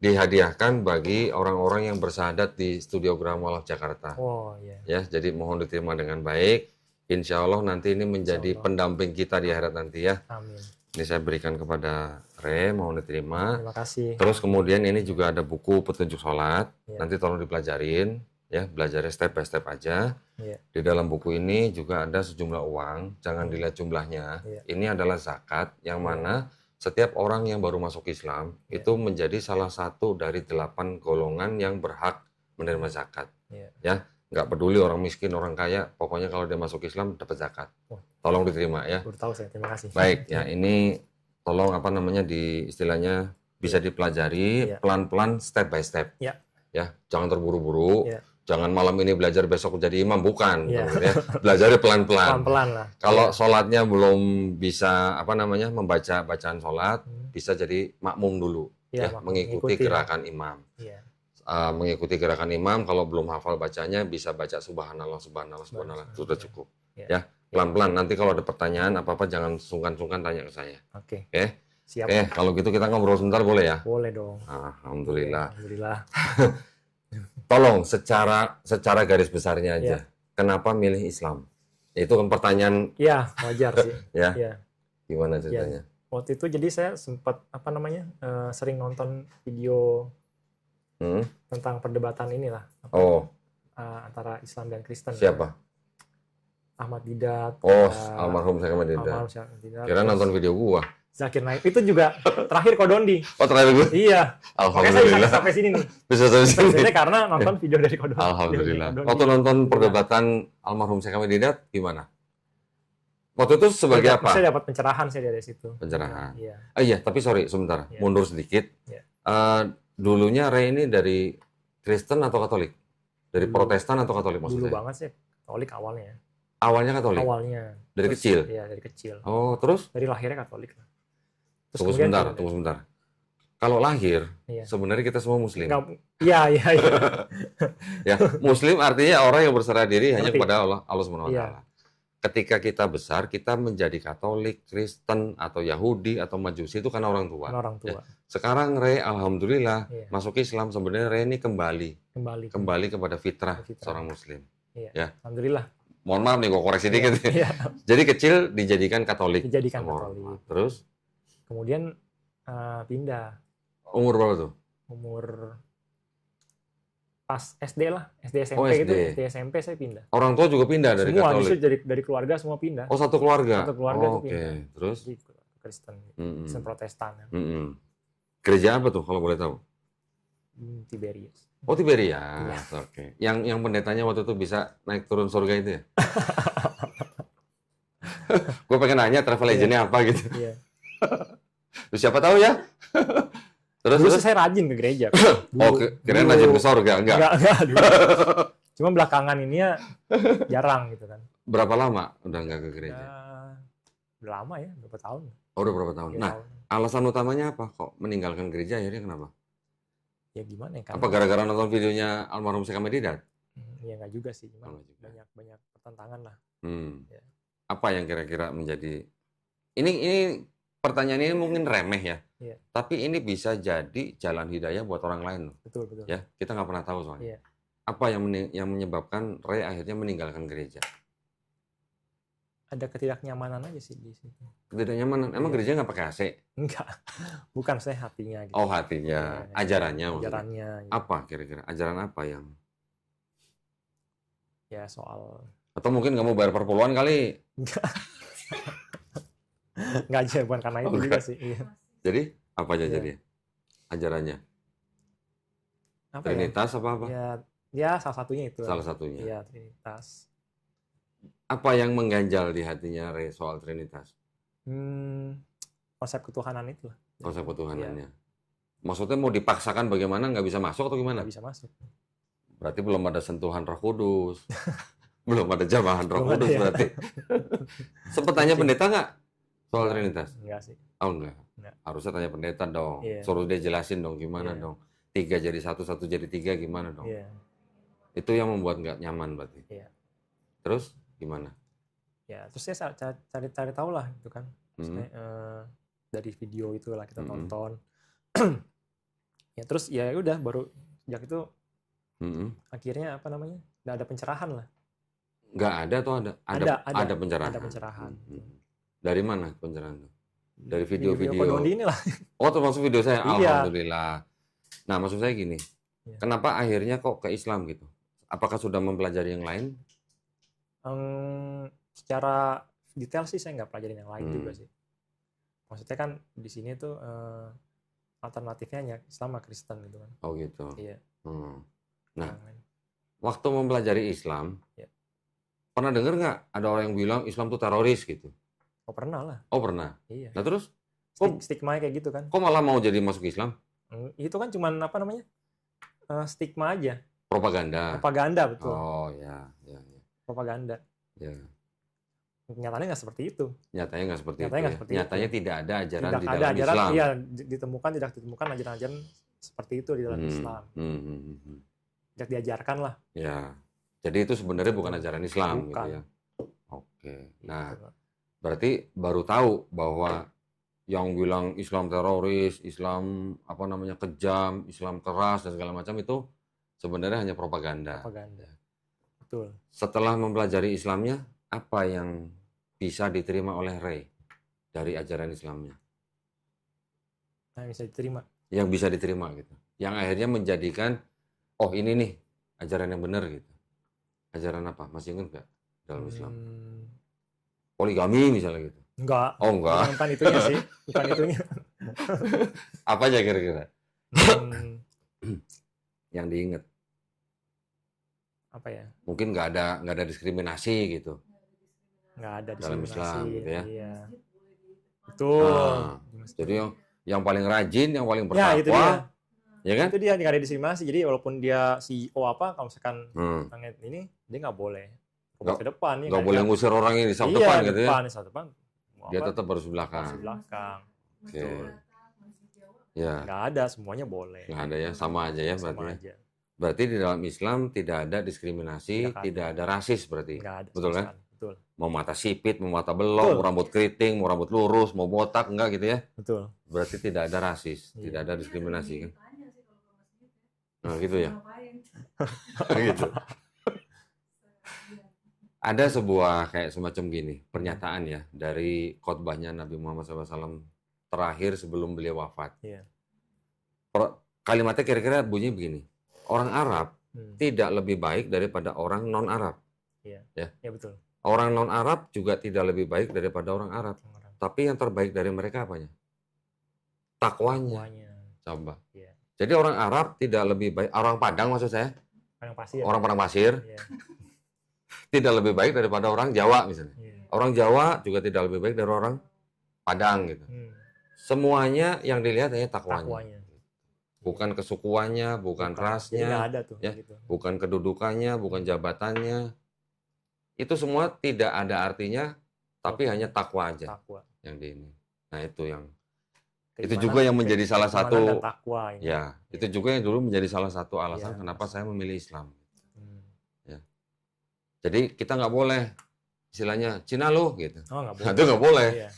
dihadiahkan bagi orang-orang yang bersahadat di Studio Gramaloh Jakarta. Oh iya. Ya, jadi mohon diterima dengan baik. Insya Allah nanti ini menjadi pendamping kita di akhirat nanti ya. Amin. Ini saya berikan kepada Re, mohon diterima. Terima kasih. Terus kemudian ini juga ada buku petunjuk sholat. Ya. Nanti tolong dipelajarin, ya, belajarnya step by step aja. Iya. Di dalam buku ini juga ada sejumlah uang, jangan dilihat jumlahnya. Iya. Ini adalah zakat yang mana setiap orang yang baru masuk Islam itu menjadi salah satu dari 8 golongan yang berhak menerima zakat. Iya. Ya, nggak peduli orang miskin, orang kaya, pokoknya kalau dia masuk Islam dapat zakat. Wah. Tolong diterima ya. Baru tahu saya. Terima kasih. Baik, ya ini tolong apa namanya di istilahnya bisa dipelajari Iya. pelan-pelan step by step. Iya. Ya, jangan terburu-buru. Iya. Jangan malam ini belajar besok jadi imam, bukan. Iya. Ya. Belajarnya pelan-pelan. Pelan-pelan lah. Kalau sholatnya belum bisa apa namanya membaca bacaan sholat, bisa jadi makmum dulu. Iya, Ya, makmum. mengikuti Ikuti. gerakan imam. Iya. Mengikuti gerakan imam, kalau belum hafal bacanya bisa baca subhanallah, sudah cukup. Iya. Ya, pelan-pelan. Nanti kalau ada pertanyaan apa-apa jangan sungkan-sungkan tanya ke saya. Oke. Oke? Siap. Oke, kalau gitu kita ngobrol sebentar boleh ya? Boleh dong. Alhamdulillah. Alhamdulillah. Tolong secara garis besarnya aja. Iya. Kenapa milih Islam? Itu kan pertanyaan Iya, wajar sih. ya. Iya. Gimana ceritanya? Waktu itu jadi saya sempat sering nonton video Hmm? tentang perdebatan inilah Oh, antara Islam dan Kristen. siapa? Ahmad Didat. Oh, almarhum saya kemarin Almarhum Syekh Didat. Kira terus nonton video gua. Zakir Naik. Itu juga terakhir Kodondi. Oh, terakhir gua. Iya. Makanya saya bisa Alhamdulillah. sampai sini nih. Bisa sampai sini. Sebenarnya karena nonton video dari Kodondi. Alhamdulillah. Kodondi. Waktu nonton perdebatan almarhum Syekh Ahmad Didat gimana? Waktu itu sebagai apa? Saya dapat pencerahan saya dari situ. Pencerahan. Iya. Iya, tapi sorry sebentar, Iya. mundur sedikit. Iya. Dulunya Ray ini dari Kristen atau Katolik? Dari Dulu. Protestan atau Katolik Dulu maksudnya? banget sih Katolik awalnya. Awalnya Katolik? Awalnya. Dari Terus, kecil? Iya, dari kecil. Oh, terus? Dari lahirnya Katolik. Terus Tunggu kemudian sebentar. Kalau lahir, Iya. sebenarnya kita semua Muslim. Iya. Ya, Muslim artinya orang yang berserah diri hanya Ngerti. kepada Allah Subhanahu wa Iya. taala. Ketika kita besar, kita menjadi Katolik, Kristen, atau Yahudi, atau Majusi itu karena orang tua. orang tua. Sekarang Ray, alhamdulillah, Iya. masuk Islam. Sebenarnya Ray ini kembali kepada fitrah Fitrah. seorang Muslim. Iya. Ya. Alhamdulillah. Mohon maaf nih, kok koreksi dikit. Iya. Jadi kecil dijadikan Katolik. Dijadikan sama orang Katolik. tua. Terus Kemudian pindah umur berapa tuh? umur pas SD lah, SD SMP Oh, gitu, SD. SD SMP saya pindah. Orang tua juga pindah dari Semua Katolik. justru dari keluarga semua pindah. Oh, satu keluarga. Satu keluarga tuh Oke, pindah. terus? Jadi Kristen, Mm-mm. Kristen Protestan, Mm-mm. Gereja apa tuh kalau boleh tahu? Tiberius. Oh, Tiberias. Iya. Oke. Yang pendetanya waktu itu bisa naik turun surga itu ya? Gue pengen nanya travel agentnya apa gitu. Iya. Terus siapa tahu ya? Terus Dulu sih saya rajin ke gereja. Oh, kirain rajin ke surga. Enggak. Enggak, dulu. Cuma belakangan ini ya jarang gitu kan. Berapa lama udah enggak ke gereja? Ya, udah lama ya, berapa tahun? Oh, udah berapa tahun? 3 Nah, tahun. alasan utamanya apa kok meninggalkan gereja akhirnya kenapa? Ya gimana ya? Apa gara-gara nonton videonya almarhum Syekh Ahmad Didat? Ya nggak juga sih, cuma Oh, nggak juga. banyak pertentangan lah. Ya. Apa yang kira-kira menjadi ini pertanyaan ini mungkin remeh ya. Iya. Tapi ini bisa jadi jalan hidayah buat orang lain loh. Betul. Ya, kita nggak pernah tahu soalnya. Iya. Apa yang menyebabkan Ray akhirnya meninggalkan gereja? ada ketidaknyamanan aja sih di situ. Tidak nyaman. Emang gereja nggak pakai AC? Enggak, bukan saya hatinya gitu. Oh, hatinya. Ajarannya maksudnya. Ajarannya. Gitu. Apa kira-kira? Ajaran apa yang? Ya soal. Atau mungkin nggak mau bayar per puluhan kali? Enggak aja, bukan karena itu juga sih. Iya. Jadi apa aja Iya. jadi ajarannya? Apa Trinitas apa? Ya salah satunya itu. Salah satunya. Iya, Trinitas. Apa yang mengganjal di hatinya Ray soal Trinitas? Konsep ketuhanan itu lah. Konsep ketuhanannya. Iya. Maksudnya mau dipaksakan bagaimana nggak bisa masuk atau gimana? Nggak bisa masuk. Berarti belum ada sentuhan Roh Kudus. Belum ada jamahan Roh Belum ada, Kudus ya. berarti. Sempet tanya pendeta nggak soal Trinitas? Enggak sih. Oh enggak. Enggak. Harusnya tanya pendeta dong. Iya. Suruh dia jelasin dong gimana Iya. dong. 3 jadi 1, 1 jadi 3 gimana dong. Iya. Itu yang membuat nggak nyaman berarti. Iya. Terus gimana? Ya, terus saya cari tahu lah gitu kan. Maksudnya, dari video itu lah kita tonton. Ya terus ya udah baru sejak itu akhirnya apa namanya? Nggak ada pencerahan lah. Nggak ada atau ada? Ada pencerahan. Ada pencerahan. Dari mana pencerahan itu? Dari Video video-video. Ko Dondi ini lah. Oh, termasuk video saya. Iya. Alhamdulillah. Nah, maksud saya gini. Iya. Kenapa akhirnya kok ke Islam gitu? Apakah sudah mempelajari yang lain? Secara detail sih saya nggak pelajarin yang lain juga sih. Maksudnya kan di sini tuh alternatifnya hanya Islam sama Kristen gitu kan. Oh gitu. Iya. Nah, waktu mempelajari Islam, ya. Pernah dengar nggak ada orang yang bilang Islam tuh teroris gitu? Oh pernah lah. Oh pernah. Iya. Nah terus, Stigma kayak gitu kan. kok malah mau jadi masuk Islam? Itu kan cuman apa namanya? Stigma aja. Propaganda. Propaganda betul. Oh ya. Propaganda. Ya. Nyatanya nggak seperti itu. Nyatanya nggak seperti Nyatanya itu. nggak seperti Nyatanya tidak ada ajaran Tidak di ada dalam ajaran, Islam. iya tidak ditemukan ajaran-ajaran seperti itu di dalam Islam. Tidak diajarkan lah. Ya. Jadi itu sebenarnya bukan ajaran Islam Bukan. gitu ya. Oke. Nah, Gitu. berarti baru tahu bahwa yang bilang Islam teroris, Islam apa namanya kejam, Islam keras dan segala macam itu sebenarnya hanya propaganda. Propaganda. Betul. Setelah mempelajari Islamnya, apa yang bisa diterima oleh Ray dari ajaran Islamnya? Nah, bisa diterima. Yang bisa diterima gitu. Yang akhirnya menjadikan, oh ini nih ajaran yang benar gitu. Ajaran apa? Masih ingat nggak dalam Islam? Poligami misalnya gitu. Enggak. Oh enggak. Bukan itunya sih. Bukan itunya. Apa aja kira-kira? Yang diingat? Apa ya? Mungkin nggak ada diskriminasi gitu. Nggak ada Dalam diskriminasi. Islam gitu ya. Iya. Betul. Nah, jadi yang paling rajin, yang paling Ya, itu dia. bertakwa, ya kan? Itu dia nggak ada diskriminasi. Jadi walaupun dia CEO apa, kalau misalkan tangan ini, dia nggak boleh ke depan. Nggak boleh ngusir orang ini di iya, depan gitu ya. Di saat depan. Dia tetap harus belakang. Harus di belakang. Oke. Betul. Ya, Nggak ada, semuanya boleh. nggak ada ya, sama aja ya Sama berarti. aja. Berarti di dalam Islam tidak ada diskriminasi, Tidak ada. tidak ada rasis berarti. Nggak ada. Betul sama kan? sekali. Betul. Mau mata sipit, mau mata belok, Betul. mau rambut keriting, mau rambut lurus, mau botak, enggak gitu ya. Betul. Berarti tidak ada rasis, Iya. tidak ada diskriminasi kan. Nah gitu ya. Gitu. Ada sebuah kayak semacam gini, pernyataan ya dari khotbahnya Nabi Muhammad SAW terakhir sebelum beliau wafat. Iya. Kalimatnya kira-kira bunyi begini, orang Arab tidak lebih baik daripada orang non-Arab. Iya. Ya. Iya betul. Orang non-Arab juga tidak lebih baik daripada orang Arab. Tapi yang terbaik dari mereka apanya? Takwanya. Coba. Iya. Jadi orang Arab tidak lebih baik, orang Padang maksud saya, Padang pasir. orang Padang pasir, Iya. tidak lebih baik daripada orang Jawa misalnya. Iya. Orang Jawa juga tidak lebih baik dari orang Padang gitu. Semuanya yang dilihat hanya takwanya. Takwanya. Bukan kesukuannya, bukan Jadi rasnya, nggak ada tuh. ya, Gitu. bukan kedudukannya, bukan jabatannya. Itu semua tidak ada artinya, tapi hanya takwa aja Takwa. yang di ini. Nah itu yang itu Keimanan- juga yang menjadi salah keimanan satu dan takwa ini. ya itu juga yang dulu menjadi salah satu alasan Iya. kenapa saya memilih Islam. Hmm. Ya. Jadi kita nggak boleh istilahnya Cina lo gitu, Oh nggak nah, boleh. itu nggak boleh. Iya.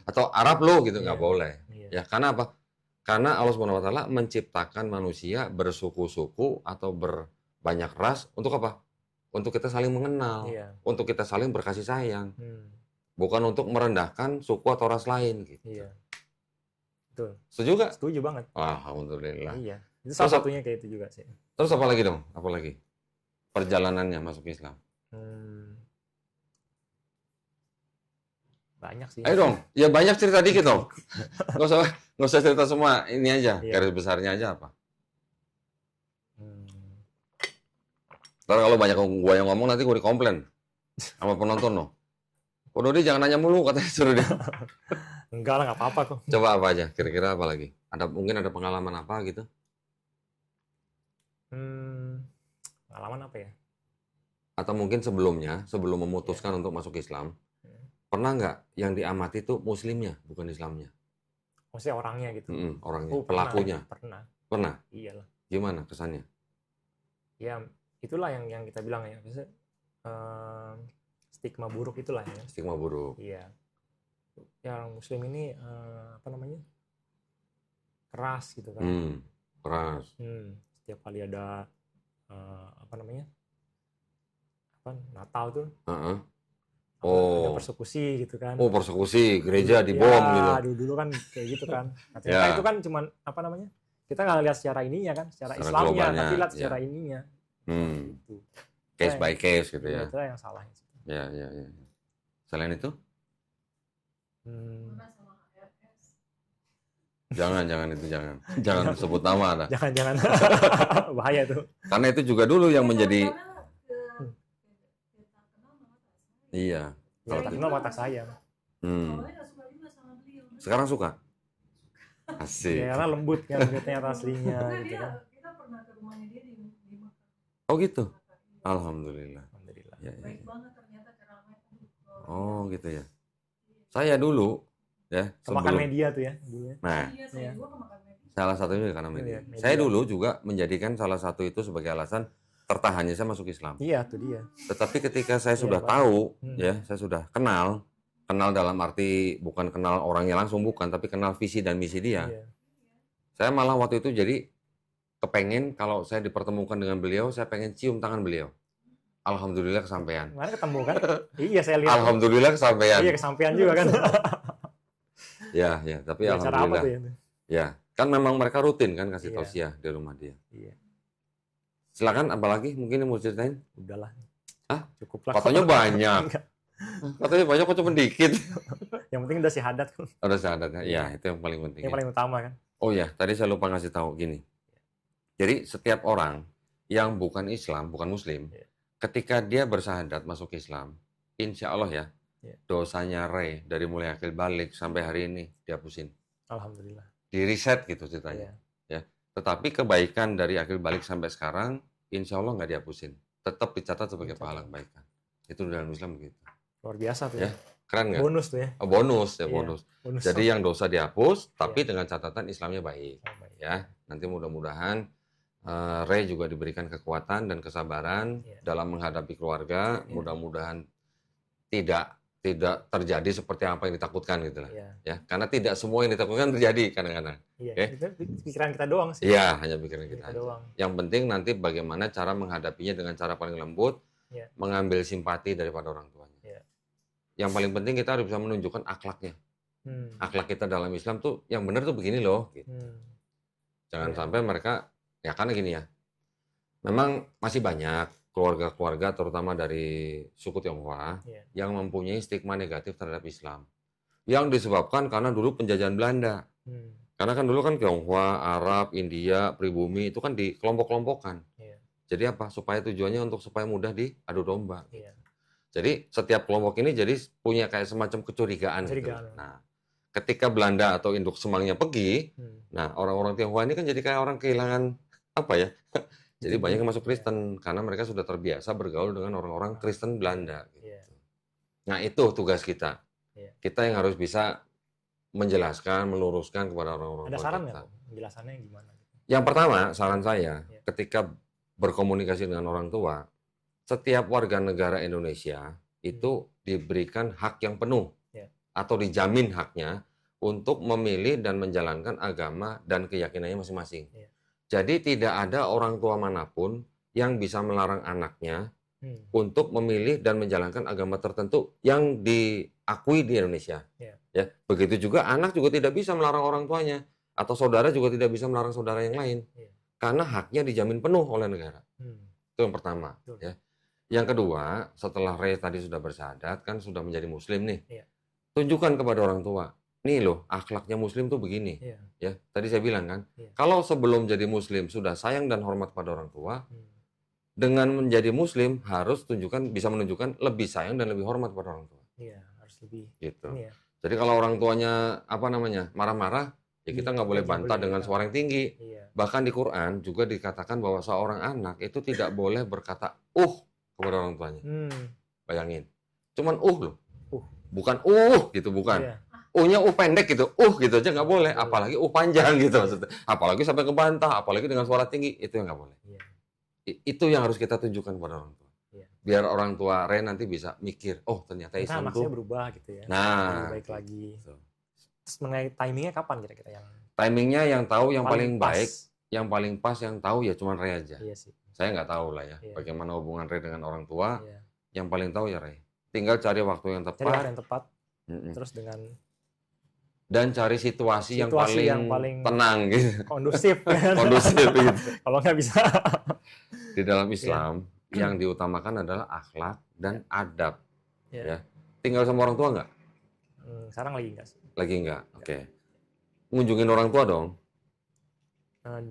Atau Arab lo gitu nggak Iya. boleh. Iya. Ya karena apa? Karena Allah Subhanahu Wa Taala menciptakan manusia bersuku-suku atau berbanyak ras untuk apa? Untuk kita saling mengenal, Iya. untuk kita saling berkasih sayang. Hmm. bukan untuk merendahkan suku atau ras lain gitu. Iya. Betul. Setuju gak? Setuju banget. Alhamdulillah. Iya. Itu Terus salah satunya kayak itu juga sih. Terus apa lagi dong? Apa lagi? Perjalanannya masuk Islam. Banyak sih. Ayo dong, ya banyak cerita dikit dong. Nggak usah cerita semua, ini aja, Iya. garis besarnya aja apa. Ntar kalau banyak gua yang ngomong nanti gua dikomplain sama penonton loh. Kok Dodi jangan nanya mulu katanya suruh dia. Enggak lah, nggak apa-apa kok. Coba apa aja, kira-kira apa lagi? Mungkin ada pengalaman apa gitu? Pengalaman apa ya? Atau mungkin sebelumnya, sebelum memutuskan untuk masuk Islam, pernah nggak yang diamati itu muslimnya, bukan Islamnya? Maksudnya orangnya gitu. Orangnya, Oh, pelakunya. Pernah. Pernah? Iyalah. Gimana kesannya? Ya, itulah yang kita bilang ya. Maksudnya, stigma buruk itulah ya. Stigma buruk. Iya. Yang muslim ini apa namanya? Keras gitu kan. Keras. Setiap kali ada apa namanya? Natal tuh. Ada persekusi gitu kan. Oh, persekusi, gereja dibom gitu. Dulu kan kayak gitu kan. Nah, ternyata itu kan cuman apa namanya? Kita nggak lihat secara ininya kan, secara Islamnya, globalnya, tapi lihat secara ininya. Gitu. Case by case gitu ya. Itu yang salahnya. Ya. Selain itu? Jangan itu jangan sebut nama lah. Jangan bahaya tuh. Karena itu juga dulu yang menjadi iya. Ya, tak kenal mata saya. Sekarang suka? Asik. Ya, karena lembut kan ternyata aslinya gitu kan. Kita pernah ke rumahnya dia di Mekah. Oh gitu. Alhamdulillah. Ya. Baik banget ternyata ceramahnya. Oh gitu ya. Saya dulu ya Kemakan media tuh ya dulu. Nah, Iya, saya juga kemakan media. salah satunya karena media. Media. Saya dulu juga menjadikan salah satu itu sebagai alasan tertahannya saya masuk Islam. Iya, tuh dia. Tetapi ketika saya sudah tahu, ya, saya sudah kenal dalam arti bukan kenal orangnya langsung, bukan, tapi kenal visi dan misi dia. Iya. Saya malah waktu itu jadi kepengen kalau saya dipertemukan dengan beliau, saya pengen cium tangan beliau. Alhamdulillah kesampaian. Kemarin ketemu kan? Iya, saya lihat. Alhamdulillah kesampaian. Iya, kesampaian juga kan. Ya, tapi Cara apa alhamdulillah. tuh ya? Ya, kan memang mereka rutin kan kasih Iya. tausiah di rumah dia. Iya. Silakan, apalagi mungkin yang mau ceritain? Udahlah. Hah? Cukup lah. Katanya banyak. Katanya banyak kok cuma dikit. Yang penting udah syahadat kan. Ada syahadatnya. Iya, itu yang paling penting. Yang ya. paling utama kan. Oh ya, tadi saya lupa ngasih tahu gini. Jadi setiap orang yang bukan Islam, bukan Muslim, ketika dia bersyahadat masuk Islam, insya Allah ya, dosanya dari mulai akil balik sampai hari ini dihapusin. Alhamdulillah. Di reset gitu ceritanya. Ya. Tetapi kebaikan dari akil balik sampai sekarang, insya Allah nggak dihapusin. Tetap dicatat sebagai pahala kebaikan. Itu dalam Islam begitu. Luar biasa tuh Ya. ya. Keren nggak? Bonus tuh ya. Oh, bonus ya, Iya. bonus. Bonus. Jadi yang dosa dihapus, tapi dengan catatan Islamnya baik. baik. Ya, nanti mudah-mudahan Ray juga diberikan kekuatan dan kesabaran dalam menghadapi keluarga. Mudah-mudahan tidak terjadi seperti apa yang ditakutkan gitu lah. Ya, karena tidak semua yang ditakutkan terjadi kadang-kadang. Iya. Oke? Itu pikiran kita doang sih. Iya, hanya pikiran kita aja. doang. Yang penting nanti bagaimana cara menghadapinya dengan cara paling lembut, mengambil simpati daripada orang tuanya. Yang paling penting kita harus bisa menunjukkan akhlaknya. Akhlak kita dalam Islam tuh yang benar tuh begini loh. Gitu. Jangan sampai mereka, ya karena gini ya, memang masih banyak keluarga-keluarga terutama dari suku Tionghoa yang mempunyai stigma negatif terhadap Islam. Yang disebabkan karena dulu penjajahan Belanda. Karena kan dulu kan Tionghoa, Arab, India, pribumi itu kan dikelompok-kelompokkan. Jadi apa? Supaya tujuannya untuk supaya mudah diadu domba. Jadi setiap kelompok ini jadi punya kayak semacam kecurigaan. Gitu. Nah, ketika Belanda atau induk semangnya pergi, nah orang-orang Tionghoa ini kan jadi kayak orang kehilangan apa ya? Jadi banyak yang masuk Kristen karena mereka sudah terbiasa bergaul dengan orang-orang Kristen Belanda. Gitu. Nah itu tugas kita. Kita yang harus bisa menjelaskan, meluruskan kepada orang-orang. Ada saran nggak? Penjelasannya gimana? Yang pertama, saran saya ketika berkomunikasi dengan orang tua, setiap warga negara Indonesia itu diberikan hak yang penuh atau dijamin haknya untuk memilih dan menjalankan agama dan keyakinannya masing-masing. Jadi tidak ada orang tua manapun yang bisa melarang anaknya untuk memilih dan menjalankan agama tertentu yang diakui di Indonesia. Ya, begitu juga anak juga tidak bisa melarang orang tuanya, atau saudara juga tidak bisa melarang saudara yang lain, karena haknya dijamin penuh oleh negara. Itu yang pertama. Ya. Yang kedua, setelah Ray tadi sudah bersyahadat, kan sudah menjadi Muslim nih, tunjukkan kepada orang tua, nih loh akhlaknya Muslim tuh begini. Ya, tadi saya bilang kan, kalau sebelum jadi Muslim sudah sayang dan hormat pada orang tua, dengan menjadi Muslim harus bisa menunjukkan lebih sayang dan lebih hormat pada orang tua. Iya, harus lebih. Gitu. Jadi kalau orang tuanya marah-marah, ya kita nggak boleh bantah dengan suara yang tinggi. Bahkan di Quran juga dikatakan bahwa seorang anak itu tidak boleh berkata kepada orang tuanya. Bayangin, cuman loh, bukan gitu, bukan. U-nya pendek gitu, gitu aja nggak boleh. Apalagi panjang gitu maksudnya. Apalagi sampai ngebantah, apalagi dengan suara tinggi, itu yang nggak boleh. Itu yang harus kita tunjukkan pada orang tua. Biar orang tua Ray nanti bisa mikir, ternyata Islam tuh berubah gitu ya. Nah, lebih baik lagi. Terus mengenai timingnya kapan kira-kira yang? Timingnya yang tahu yang paling baik, yang paling pas, yang tahu ya cuma Ray aja. Iya sih. Saya nggak tahu lah ya bagaimana hubungan Ray dengan orang tua. Yang paling tahu ya Ray. Tinggal cari waktu yang tepat. Cari waktu yang tepat. Terus dan cari situasi yang paling tenang gitu. Kondusif. Kondusif gitu. Kalau nggak bisa. Di dalam Islam yang diutamakan adalah akhlak dan adab. Ya. Tinggal sama orang tua nggak? Sekarang lagi nggak sih. Lagi nggak? Oke. Ngunjungin orang tua dong.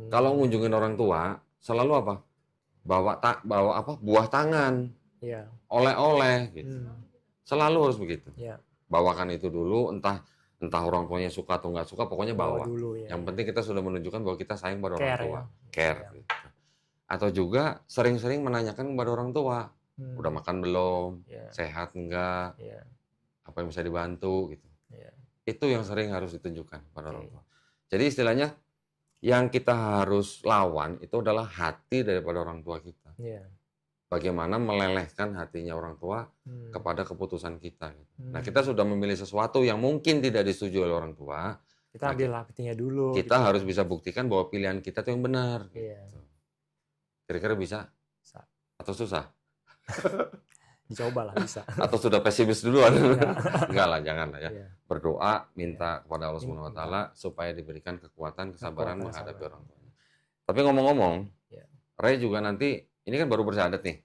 Kalau ngunjungin orang tua, selalu apa? Bawa buah tangan. Oleh-oleh gitu. Selalu harus begitu. Bawakan itu dulu, entah orang tuanya suka atau nggak suka, pokoknya bawa. Dulu, Yang penting kita sudah menunjukkan bahwa kita sayang pada orang tua. Care. Gitu. Atau juga sering-sering menanyakan kepada orang tua, udah makan belum, sehat enggak, apa yang bisa dibantu gitu. Itu yang sering harus ditunjukkan pada orang tua. Jadi istilahnya yang kita harus lawan itu adalah hati daripada orang tua kita. Bagaimana melelehkan hatinya orang tua kepada keputusan kita. Nah, kita sudah memilih sesuatu yang mungkin tidak disetujui oleh orang tua. Kita ambil hatinya dulu. Kita harus bisa buktikan bahwa pilihan kita itu yang benar. Kira-kira bisa? Atau susah? Dicoba lah, bisa. Atau sudah pesimis duluan? Enggak lah, jangan lah ya. Berdoa, minta kepada Allah Subhanahu Wa Taala supaya diberikan kekuatan, kesabaran menghadapi orang tua. Tapi ngomong-ngomong, Ray juga nanti, ini kan baru bersyahadat nih.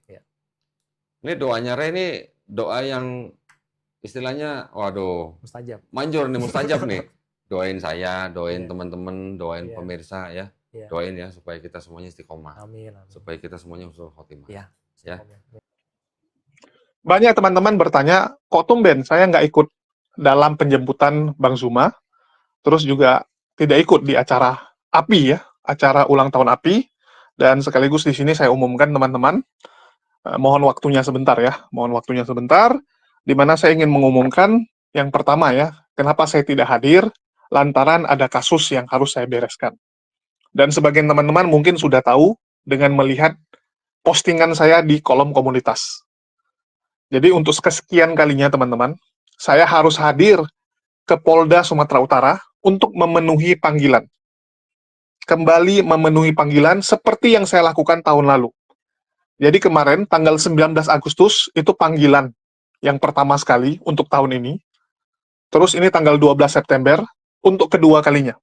Ini doanya Ray ini doa yang istilahnya, waduh, mustajab. Manjur nih, mustajab nih. Doain saya, doain teman-teman, doain pemirsa ya. Doain ya supaya kita semuanya istiqomah. Amin. Supaya kita semuanya husnul khotimah. Ya. Banyak teman-teman bertanya, kok tumben saya nggak ikut dalam penjemputan Bang Zuma, terus juga tidak ikut di acara API ya, acara ulang tahun API, dan sekaligus di sini saya umumkan teman-teman, mohon waktunya sebentar ya, di mana saya ingin mengumumkan yang pertama ya, kenapa saya tidak hadir, lantaran ada kasus yang harus saya bereskan. Dan sebagian teman-teman mungkin sudah tahu dengan melihat postingan saya di kolom komunitas. Jadi untuk kesekian kalinya teman-teman, saya harus hadir ke Polda Sumatera Utara untuk memenuhi panggilan. Kembali memenuhi panggilan seperti yang saya lakukan tahun lalu. Jadi kemarin tanggal 19 Agustus itu panggilan yang pertama sekali untuk tahun ini. Terus ini tanggal 12 September untuk kedua kalinya.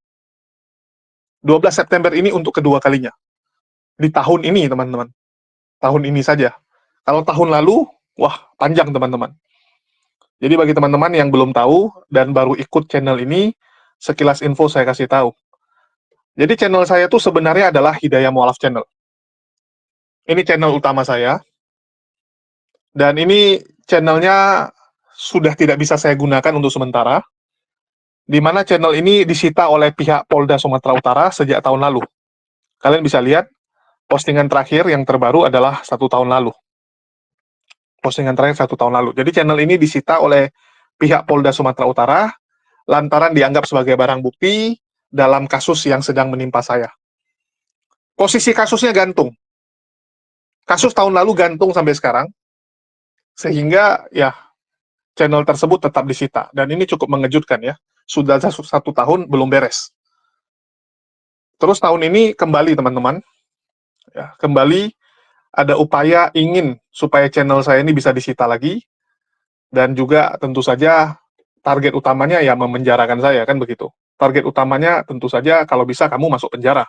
12 September ini untuk kedua kalinya. Di tahun ini, teman-teman. Tahun ini saja. Kalau tahun lalu, wah, panjang, teman-teman. Jadi bagi teman-teman yang belum tahu dan baru ikut channel ini, sekilas info saya kasih tahu. Jadi channel saya itu sebenarnya adalah Hidayah Mu'alaf Channel. Ini channel utama saya. Dan ini channelnya sudah tidak bisa saya gunakan untuk sementara. Di mana channel ini disita oleh pihak Polda Sumatera Utara sejak tahun lalu. Kalian bisa lihat, postingan terakhir yang terbaru adalah 1 tahun lalu. Postingan terakhir 1 tahun lalu. Jadi channel ini disita oleh pihak Polda Sumatera Utara, lantaran dianggap sebagai barang bukti dalam kasus yang sedang menimpa saya. Posisi kasusnya gantung. Kasus tahun lalu gantung sampai sekarang, sehingga ya channel tersebut tetap disita. Dan ini cukup mengejutkan ya. Sudah 1 tahun belum beres. Terus tahun ini kembali teman-teman, ya, kembali ada upaya ingin supaya channel saya ini bisa disita lagi, dan juga tentu saja target utamanya ya memenjarakan saya, kan begitu. Target utamanya tentu saja kalau bisa kamu masuk penjara.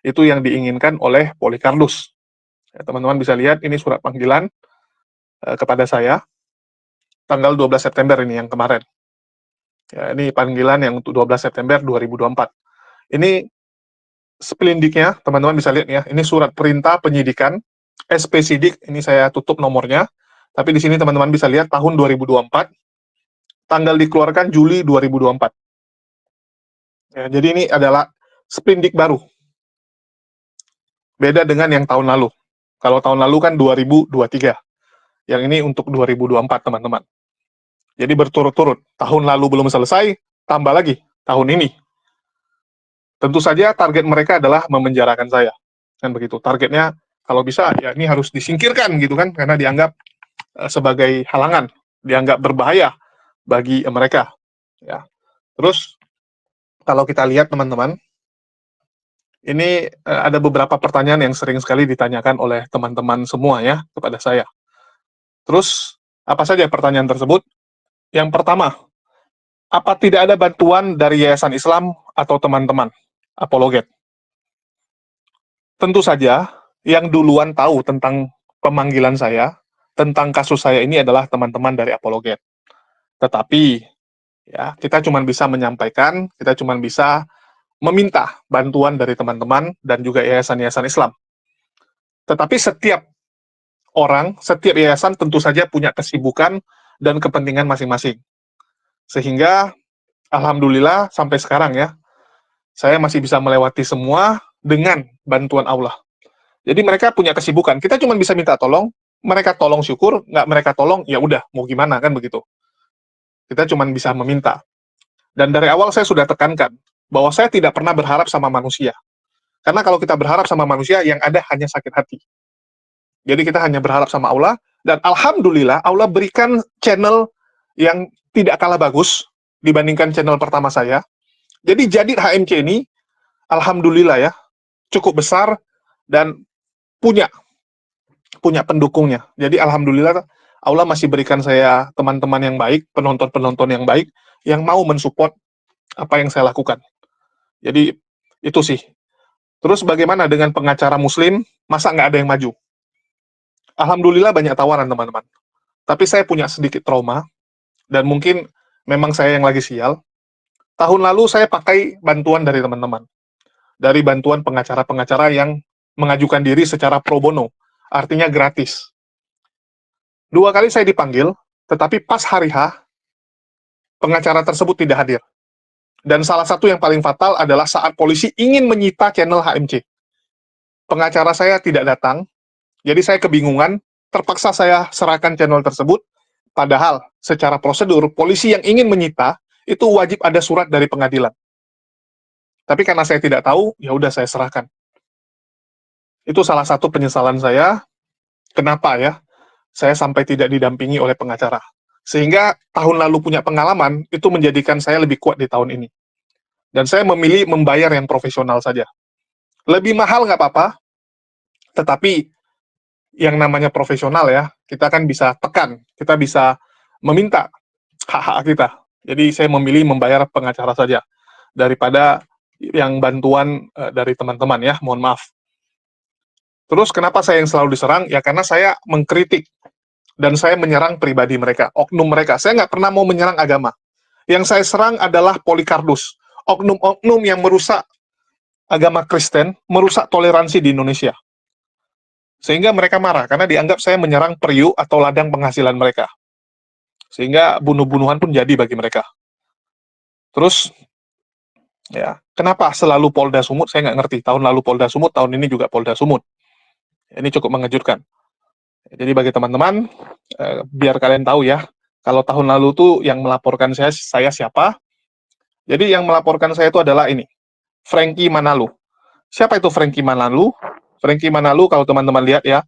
Itu yang diinginkan oleh Polycarpus. Ya, teman-teman bisa lihat ini surat panggilan kepada saya tanggal 12 September ini yang kemarin. Ya, ini panggilan yang 12 September 2024. Ini sepelindiknya, teman-teman bisa lihat ya. Ini surat perintah penyidikan SP Sidik, ini saya tutup nomornya. Tapi di sini teman-teman bisa lihat tahun 2024, tanggal dikeluarkan Juli 2024. Ya, jadi ini adalah sprindik baru. Beda dengan yang tahun lalu. Kalau tahun lalu kan 2023. Yang ini untuk 2024, teman-teman. Jadi berturut-turut. Tahun lalu belum selesai, tambah lagi tahun ini. Tentu saja target mereka adalah memenjarakan saya. Kan begitu. Targetnya kalau bisa ya ini harus disingkirkan gitu kan, karena dianggap sebagai halangan, dianggap berbahaya bagi mereka. Ya. Terus kalau kita lihat teman-teman, ini ada beberapa pertanyaan yang sering sekali ditanyakan oleh teman-teman semua ya kepada saya. Terus apa saja pertanyaan tersebut? Yang pertama, apa tidak ada bantuan dari Yayasan Islam atau teman-teman apologet? Tentu saja yang duluan tahu tentang pemanggilan saya, tentang kasus saya ini adalah teman-teman dari apologet. Tetapi ya, kita cuma bisa menyampaikan, kita cuma bisa meminta bantuan dari teman-teman dan juga yayasan-yayasan Islam. Tetapi setiap orang, setiap yayasan tentu saja punya kesibukan dan kepentingan masing-masing. Sehingga alhamdulillah sampai sekarang ya, saya masih bisa melewati semua dengan bantuan Allah. Jadi mereka punya kesibukan, kita cuma bisa minta tolong, mereka tolong syukur, nggak mereka tolong, ya udah, mau gimana kan begitu. Kita cuma bisa meminta. Dan dari awal saya sudah tekankan, bahwa saya tidak pernah berharap sama manusia. Karena kalau kita berharap sama manusia, yang ada hanya sakit hati. Jadi kita hanya berharap sama Allah, dan alhamdulillah Allah berikan channel yang tidak kalah bagus dibandingkan channel pertama saya. Jadi Jadid HMC ini, alhamdulillah ya, cukup besar dan punya pendukungnya. Jadi alhamdulillah Allah masih berikan saya teman-teman yang baik, penonton-penonton yang baik, yang mau mensupport apa yang saya lakukan. Jadi itu sih. Terus bagaimana dengan pengacara muslim? Masa nggak ada yang maju? Alhamdulillah banyak tawaran teman-teman. Tapi saya punya sedikit trauma, dan mungkin memang saya yang lagi sial. Tahun lalu saya pakai bantuan dari teman-teman. Dari bantuan pengacara-pengacara yang mengajukan diri secara pro bono. Artinya gratis. 2 kali saya dipanggil, tetapi pas hari H, pengacara tersebut tidak hadir. Dan salah satu yang paling fatal adalah saat polisi ingin menyita channel HMC. Pengacara saya tidak datang, jadi saya kebingungan, terpaksa saya serahkan channel tersebut, padahal secara prosedur, polisi yang ingin menyita, itu wajib ada surat dari pengadilan. Tapi karena saya tidak tahu, ya udah saya serahkan. Itu salah satu penyesalan saya, kenapa ya, saya sampai tidak didampingi oleh pengacara. Sehingga tahun lalu punya pengalaman, itu menjadikan saya lebih kuat di tahun ini. Dan saya memilih membayar yang profesional saja. Lebih mahal nggak apa-apa, tetapi yang namanya profesional ya, kita kan bisa tekan, kita bisa meminta hak-hak kita. Jadi saya memilih membayar pengacara saja, daripada yang bantuan dari teman-teman ya, mohon maaf. Terus kenapa saya yang selalu diserang? Ya karena saya mengkritik, dan saya menyerang pribadi mereka, oknum mereka. Saya nggak pernah mau menyerang agama. Yang saya serang adalah Polycarpus, oknum-oknum yang merusak agama Kristen, merusak toleransi di Indonesia. Sehingga mereka marah, karena dianggap saya menyerang periuk atau ladang penghasilan mereka. Sehingga bunuh-bunuhan pun jadi bagi mereka. Terus, ya kenapa selalu Polda Sumut? Saya nggak ngerti. Tahun lalu Polda Sumut, tahun ini juga Polda Sumut. Ini cukup mengejutkan. Jadi bagi teman-teman, biar kalian tahu ya, kalau tahun lalu tuh yang melaporkan saya siapa? Jadi yang melaporkan saya itu adalah ini, Frankie Manalu. Siapa itu Frankie Manalu? Frankie Manalu kalau teman-teman lihat ya,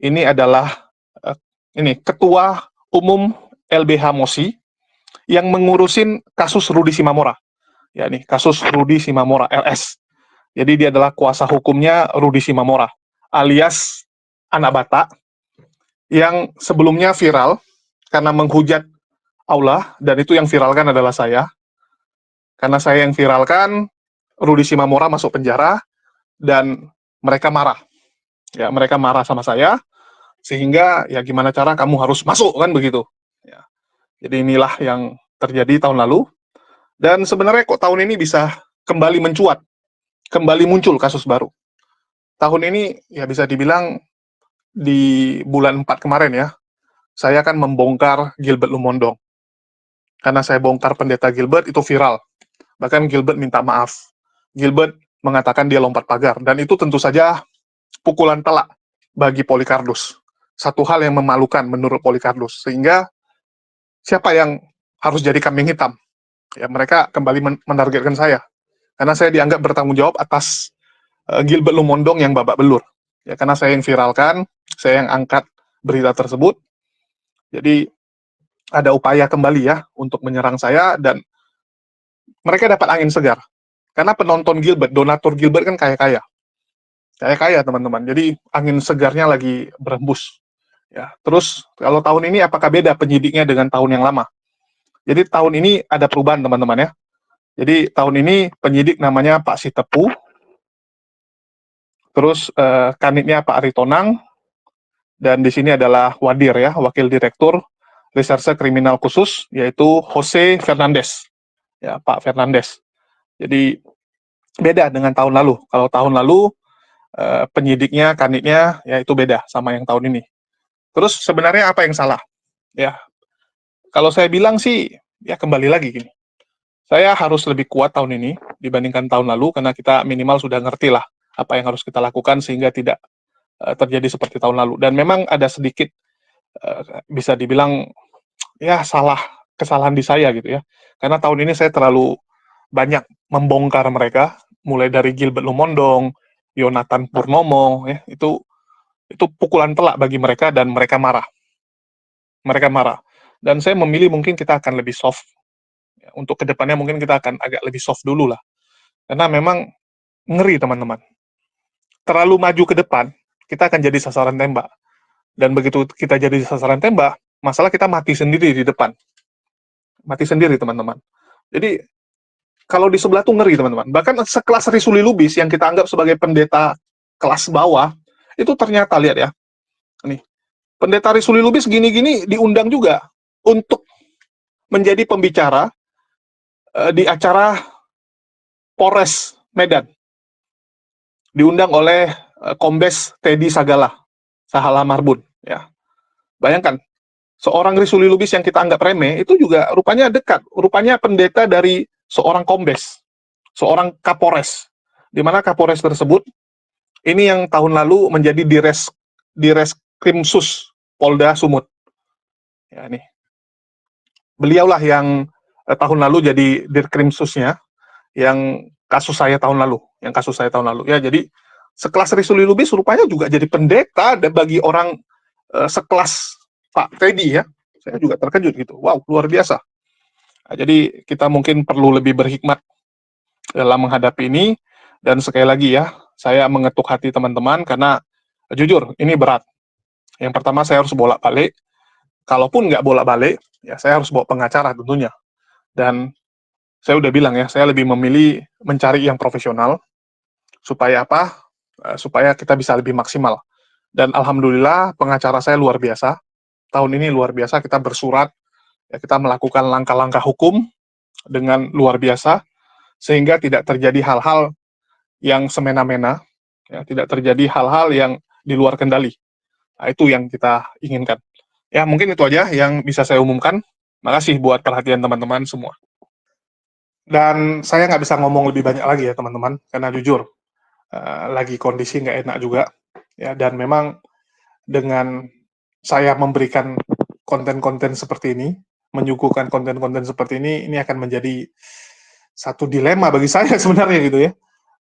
ini adalah ini Ketua Umum LBH MOSI yang mengurusin kasus Rudy Simamora. Ya nih, kasus Rudy Simamora LS. Jadi dia adalah kuasa hukumnya Rudy Simamora alias anak Batak yang sebelumnya viral karena menghujat Allah, dan itu yang viralkan adalah saya. Karena saya yang viralkan, Rudi Simamora masuk penjara, dan mereka marah. Ya, mereka marah sama saya, sehingga ya gimana cara kamu harus masuk, kan begitu. Ya. Jadi inilah yang terjadi tahun lalu, dan sebenarnya kok tahun ini bisa kembali mencuat, kembali muncul kasus baru. Tahun ini ya bisa dibilang di bulan 4 kemarin ya, saya akan membongkar Gilbert Lumondong. Karena saya bongkar pendeta Gilbert, itu viral. Bahkan Gilbert minta maaf. Gilbert mengatakan dia lompat pagar, dan itu tentu saja pukulan telak bagi Polycardos. Satu hal yang memalukan menurut Polycardos, sehingga siapa yang harus jadi kambing hitam? Ya, mereka kembali menargetkan saya, karena saya dianggap bertanggung jawab atas Gilbert Lumondong yang babak belur. Ya, karena saya yang viralkan, saya yang angkat berita tersebut. Jadi ada upaya kembali ya untuk menyerang saya, dan mereka dapat angin segar. Karena penonton Gilbert, donatur Gilbert kan kaya-kaya. Kaya-kaya teman-teman. Jadi angin segarnya lagi berembus. Ya, terus kalau tahun ini apakah beda penyidiknya dengan tahun yang lama? Jadi tahun ini ada perubahan teman-teman ya. Jadi tahun ini penyidik namanya Pak Sitepu, terus kanitnya Pak Aritonang, dan di sini adalah Wadir ya, Wakil Direktur Reserse Kriminal Khusus, yaitu Jose Fernandez. Ya, Pak Fernandez. Jadi beda dengan tahun lalu. Kalau tahun lalu penyidiknya, kanitnya, ya itu beda sama yang tahun ini. Terus sebenarnya apa yang salah? Ya, kalau saya bilang sih, ya kembali lagi gini. Saya harus lebih kuat tahun ini dibandingkan tahun lalu, karena kita minimal sudah ngerti lah apa yang harus kita lakukan sehingga tidak terjadi seperti tahun lalu. Dan memang ada sedikit bisa dibilang ya kesalahan di saya gitu ya. Karena tahun ini saya terlalu banyak membongkar mereka, mulai dari Gilbert Lumondong, Yonatan Purnomo, ya itu pukulan telak bagi mereka, dan mereka marah. Mereka marah. Dan saya memilih mungkin kita akan lebih soft. Ya, untuk kedepannya mungkin kita akan agak lebih soft dulu lah. Karena memang ngeri teman-teman. Terlalu maju ke depan, kita akan jadi sasaran tembak. Dan begitu kita jadi sasaran tembak, masalah kita mati sendiri di depan. Mati sendiri teman-teman. Jadi kalau di sebelah tuh ngeri teman-teman. Bahkan sekelas Risuli Lubis yang kita anggap sebagai pendeta kelas bawah, itu ternyata lihat ya. Nih, pendeta Risuli Lubis gini-gini diundang juga untuk menjadi pembicara di acara Polres Medan. Diundang oleh Kombes Teddy Sahala Marbun ya. Bayangkan, seorang Risuli Lubis yang kita anggap remeh itu juga rupanya dekat, rupanya pendeta dari seorang kombes, seorang kapolres, di mana kapolres tersebut ini yang tahun lalu menjadi Direskrimsus Polda Sumut. Ya, nih. Beliaulah yang tahun lalu jadi Dirkrimsusnya, yang kasus saya tahun lalu, Ya, jadi sekelas Risuli Lubis rupanya juga jadi pendeta bagi orang sekelas Pak Teddy ya. Saya juga terkejut gitu. Wow, luar biasa. Nah, jadi kita mungkin perlu lebih berhikmat dalam menghadapi ini, dan sekali lagi ya, saya mengetuk hati teman-teman karena jujur ini berat. Yang pertama saya harus bolak-balik. Kalaupun nggak bolak-balik, ya saya harus bawa pengacara tentunya. Dan saya udah bilang ya, saya lebih memilih mencari yang profesional supaya apa? Supaya kita bisa lebih maksimal. Dan alhamdulillah pengacara saya luar biasa. Tahun ini luar biasa, kita bersurat, ya, kita melakukan langkah-langkah hukum dengan luar biasa, sehingga tidak terjadi hal-hal yang semena-mena, ya, tidak terjadi hal-hal yang di luar kendali. Nah, itu yang kita inginkan. Ya, mungkin itu aja yang bisa saya umumkan. Makasih buat perhatian teman-teman semua. Dan saya nggak bisa ngomong lebih banyak lagi ya teman-teman, karena jujur, lagi kondisi nggak enak juga. Ya, dan memang dengan saya memberikan konten-konten seperti ini, menyuguhkan konten-konten seperti ini akan menjadi satu dilema bagi saya sebenarnya gitu ya.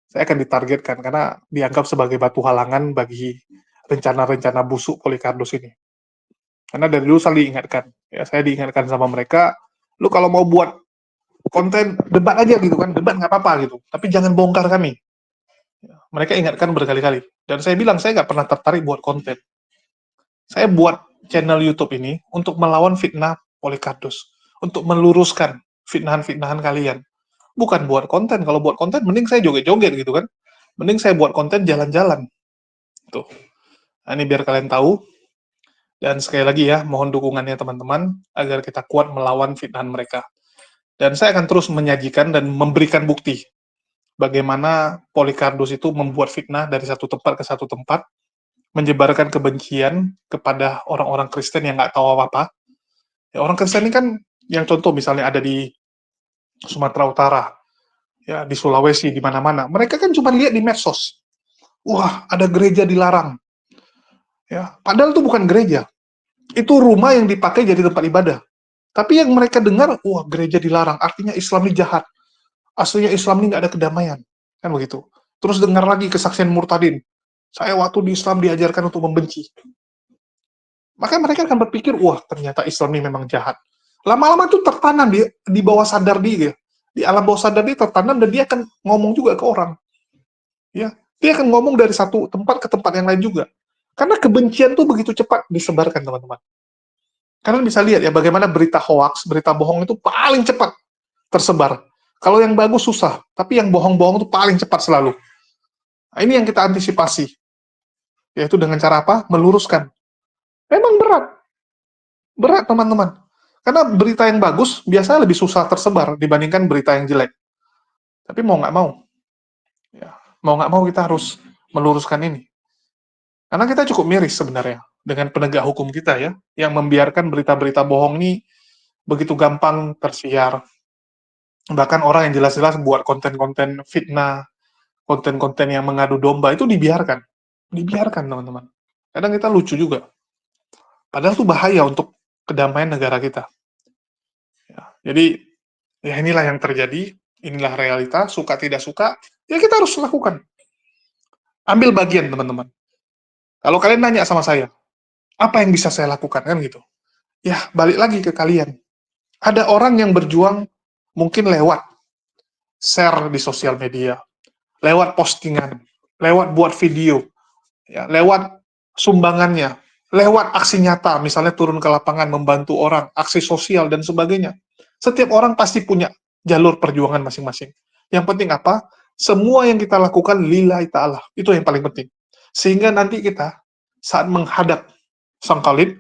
Saya akan ditargetkan karena dianggap sebagai batu halangan bagi rencana-rencana busuk Polycardos ini. Karena dari dulu saya diingatkan, ya saya diingatkan sama mereka, lu kalau mau buat konten debat aja gitu kan, debat nggak apa-apa gitu, tapi jangan bongkar kami. Mereka ingatkan berkali-kali, dan saya bilang saya nggak pernah tertarik buat konten. Saya buat channel YouTube ini untuk melawan fitnah Polycartus, untuk meluruskan fitnahan-fitnahan kalian. Bukan buat konten. Kalau buat konten, mending saya joget-joget gitu kan. Mending saya buat konten jalan-jalan. Tuh. Nah, ini biar kalian tahu. Dan sekali lagi ya, mohon dukungannya teman-teman, agar kita kuat melawan fitnahan mereka. Dan saya akan terus menyajikan dan memberikan bukti bagaimana Polycartus itu membuat fitnah dari satu tempat ke satu tempat, menyebarkan kebencian kepada orang-orang Kristen yang nggak tahu apa-apa. Ya, orang Kristen ini kan, yang contoh misalnya ada di Sumatera Utara, ya di Sulawesi, di mana-mana. Mereka kan cuma lihat di medsos. Wah, ada gereja dilarang. Ya, padahal itu bukan gereja. Itu rumah yang dipakai jadi tempat ibadah. Tapi yang mereka dengar, wah gereja dilarang, artinya Islam ini jahat. Aslinya Islam ini nggak ada kedamaian. Kan begitu. Terus dengar lagi kesaksian murtadin. Saya waktu di Islam diajarkan untuk membenci. Maka mereka akan berpikir, wah ternyata Islam ini memang jahat. Lama-lama itu tertanam di bawah sadar dia. Di alam bawah sadar dia tertanam dan dia akan ngomong juga ke orang. Ya, dia akan ngomong dari satu tempat ke tempat yang lain juga. Karena kebencian tuh begitu cepat disebarkan, teman-teman. Kalian bisa lihat ya bagaimana berita hoax, berita bohong itu paling cepat tersebar. Kalau yang bagus susah, tapi yang bohong-bohong itu paling cepat selalu. Nah, ini yang kita antisipasi. Yaitu dengan cara apa? Meluruskan. Memang berat. Berat, teman-teman. Karena berita yang bagus biasanya lebih susah tersebar dibandingkan berita yang jelek. Tapi mau nggak mau. Ya, mau nggak mau kita harus meluruskan ini. Karena kita cukup miris sebenarnya dengan penegak hukum kita ya, yang membiarkan berita-berita bohong ini begitu gampang tersiar. Bahkan orang yang jelas-jelas buat konten-konten fitnah, konten-konten yang mengadu domba itu dibiarkan. Dibiarkan, teman-teman. Kadang kita lucu juga. Padahal itu bahaya untuk kedamaian negara kita. Ya, jadi, ya inilah yang terjadi, inilah realita, suka tidak suka, ya kita harus lakukan. Ambil bagian, teman-teman. Kalau kalian nanya sama saya, apa yang bisa saya lakukan, kan gitu. Ya, balik lagi ke kalian. Ada orang yang berjuang mungkin lewat share di sosial media, lewat postingan, lewat buat video, ya, lewat sumbangannya, lewat aksi nyata, misalnya turun ke lapangan membantu orang, aksi sosial dan sebagainya. Setiap orang pasti punya jalur perjuangan masing-masing. Yang penting apa? Semua yang kita lakukan lillahi ta'ala. Itu yang paling penting. Sehingga nanti kita saat menghadap sang Khalid,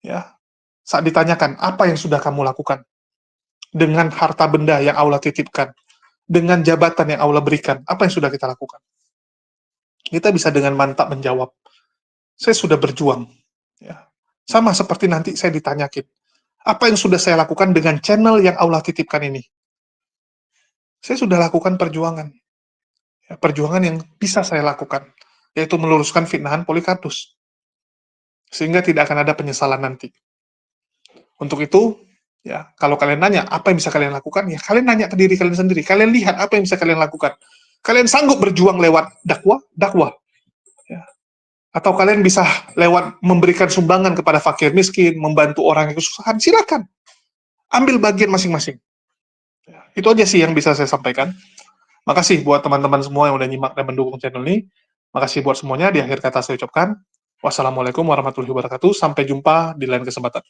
ya, saat ditanyakan apa yang sudah kamu lakukan dengan harta benda yang Allah titipkan, dengan jabatan yang Allah berikan, apa yang sudah kita lakukan? Kita bisa dengan mantap menjawab, saya sudah berjuang. Ya. Sama seperti nanti saya ditanyakin, apa yang sudah saya lakukan dengan channel yang Allah titipkan ini? Saya sudah lakukan perjuangan. Ya, perjuangan yang bisa saya lakukan, yaitu meluruskan fitnahan Polycartus. Sehingga tidak akan ada penyesalan nanti. Untuk itu, ya, kalau kalian nanya, apa yang bisa kalian lakukan? Ya, kalian nanya ke diri kalian sendiri. Kalian lihat apa yang bisa kalian lakukan. Kalian sanggup berjuang lewat dakwah. Ya. Atau kalian bisa lewat memberikan sumbangan kepada fakir miskin, membantu orang yang kesusahan, silakan. Ambil bagian masing-masing. Ya, itu aja sih yang bisa saya sampaikan. Makasih buat teman-teman semua yang udah nyimak dan mendukung channel ini. Makasih buat semuanya. Di akhir kata saya ucapkan, wassalamualaikum warahmatullahi wabarakatuh. Sampai jumpa di lain kesempatan.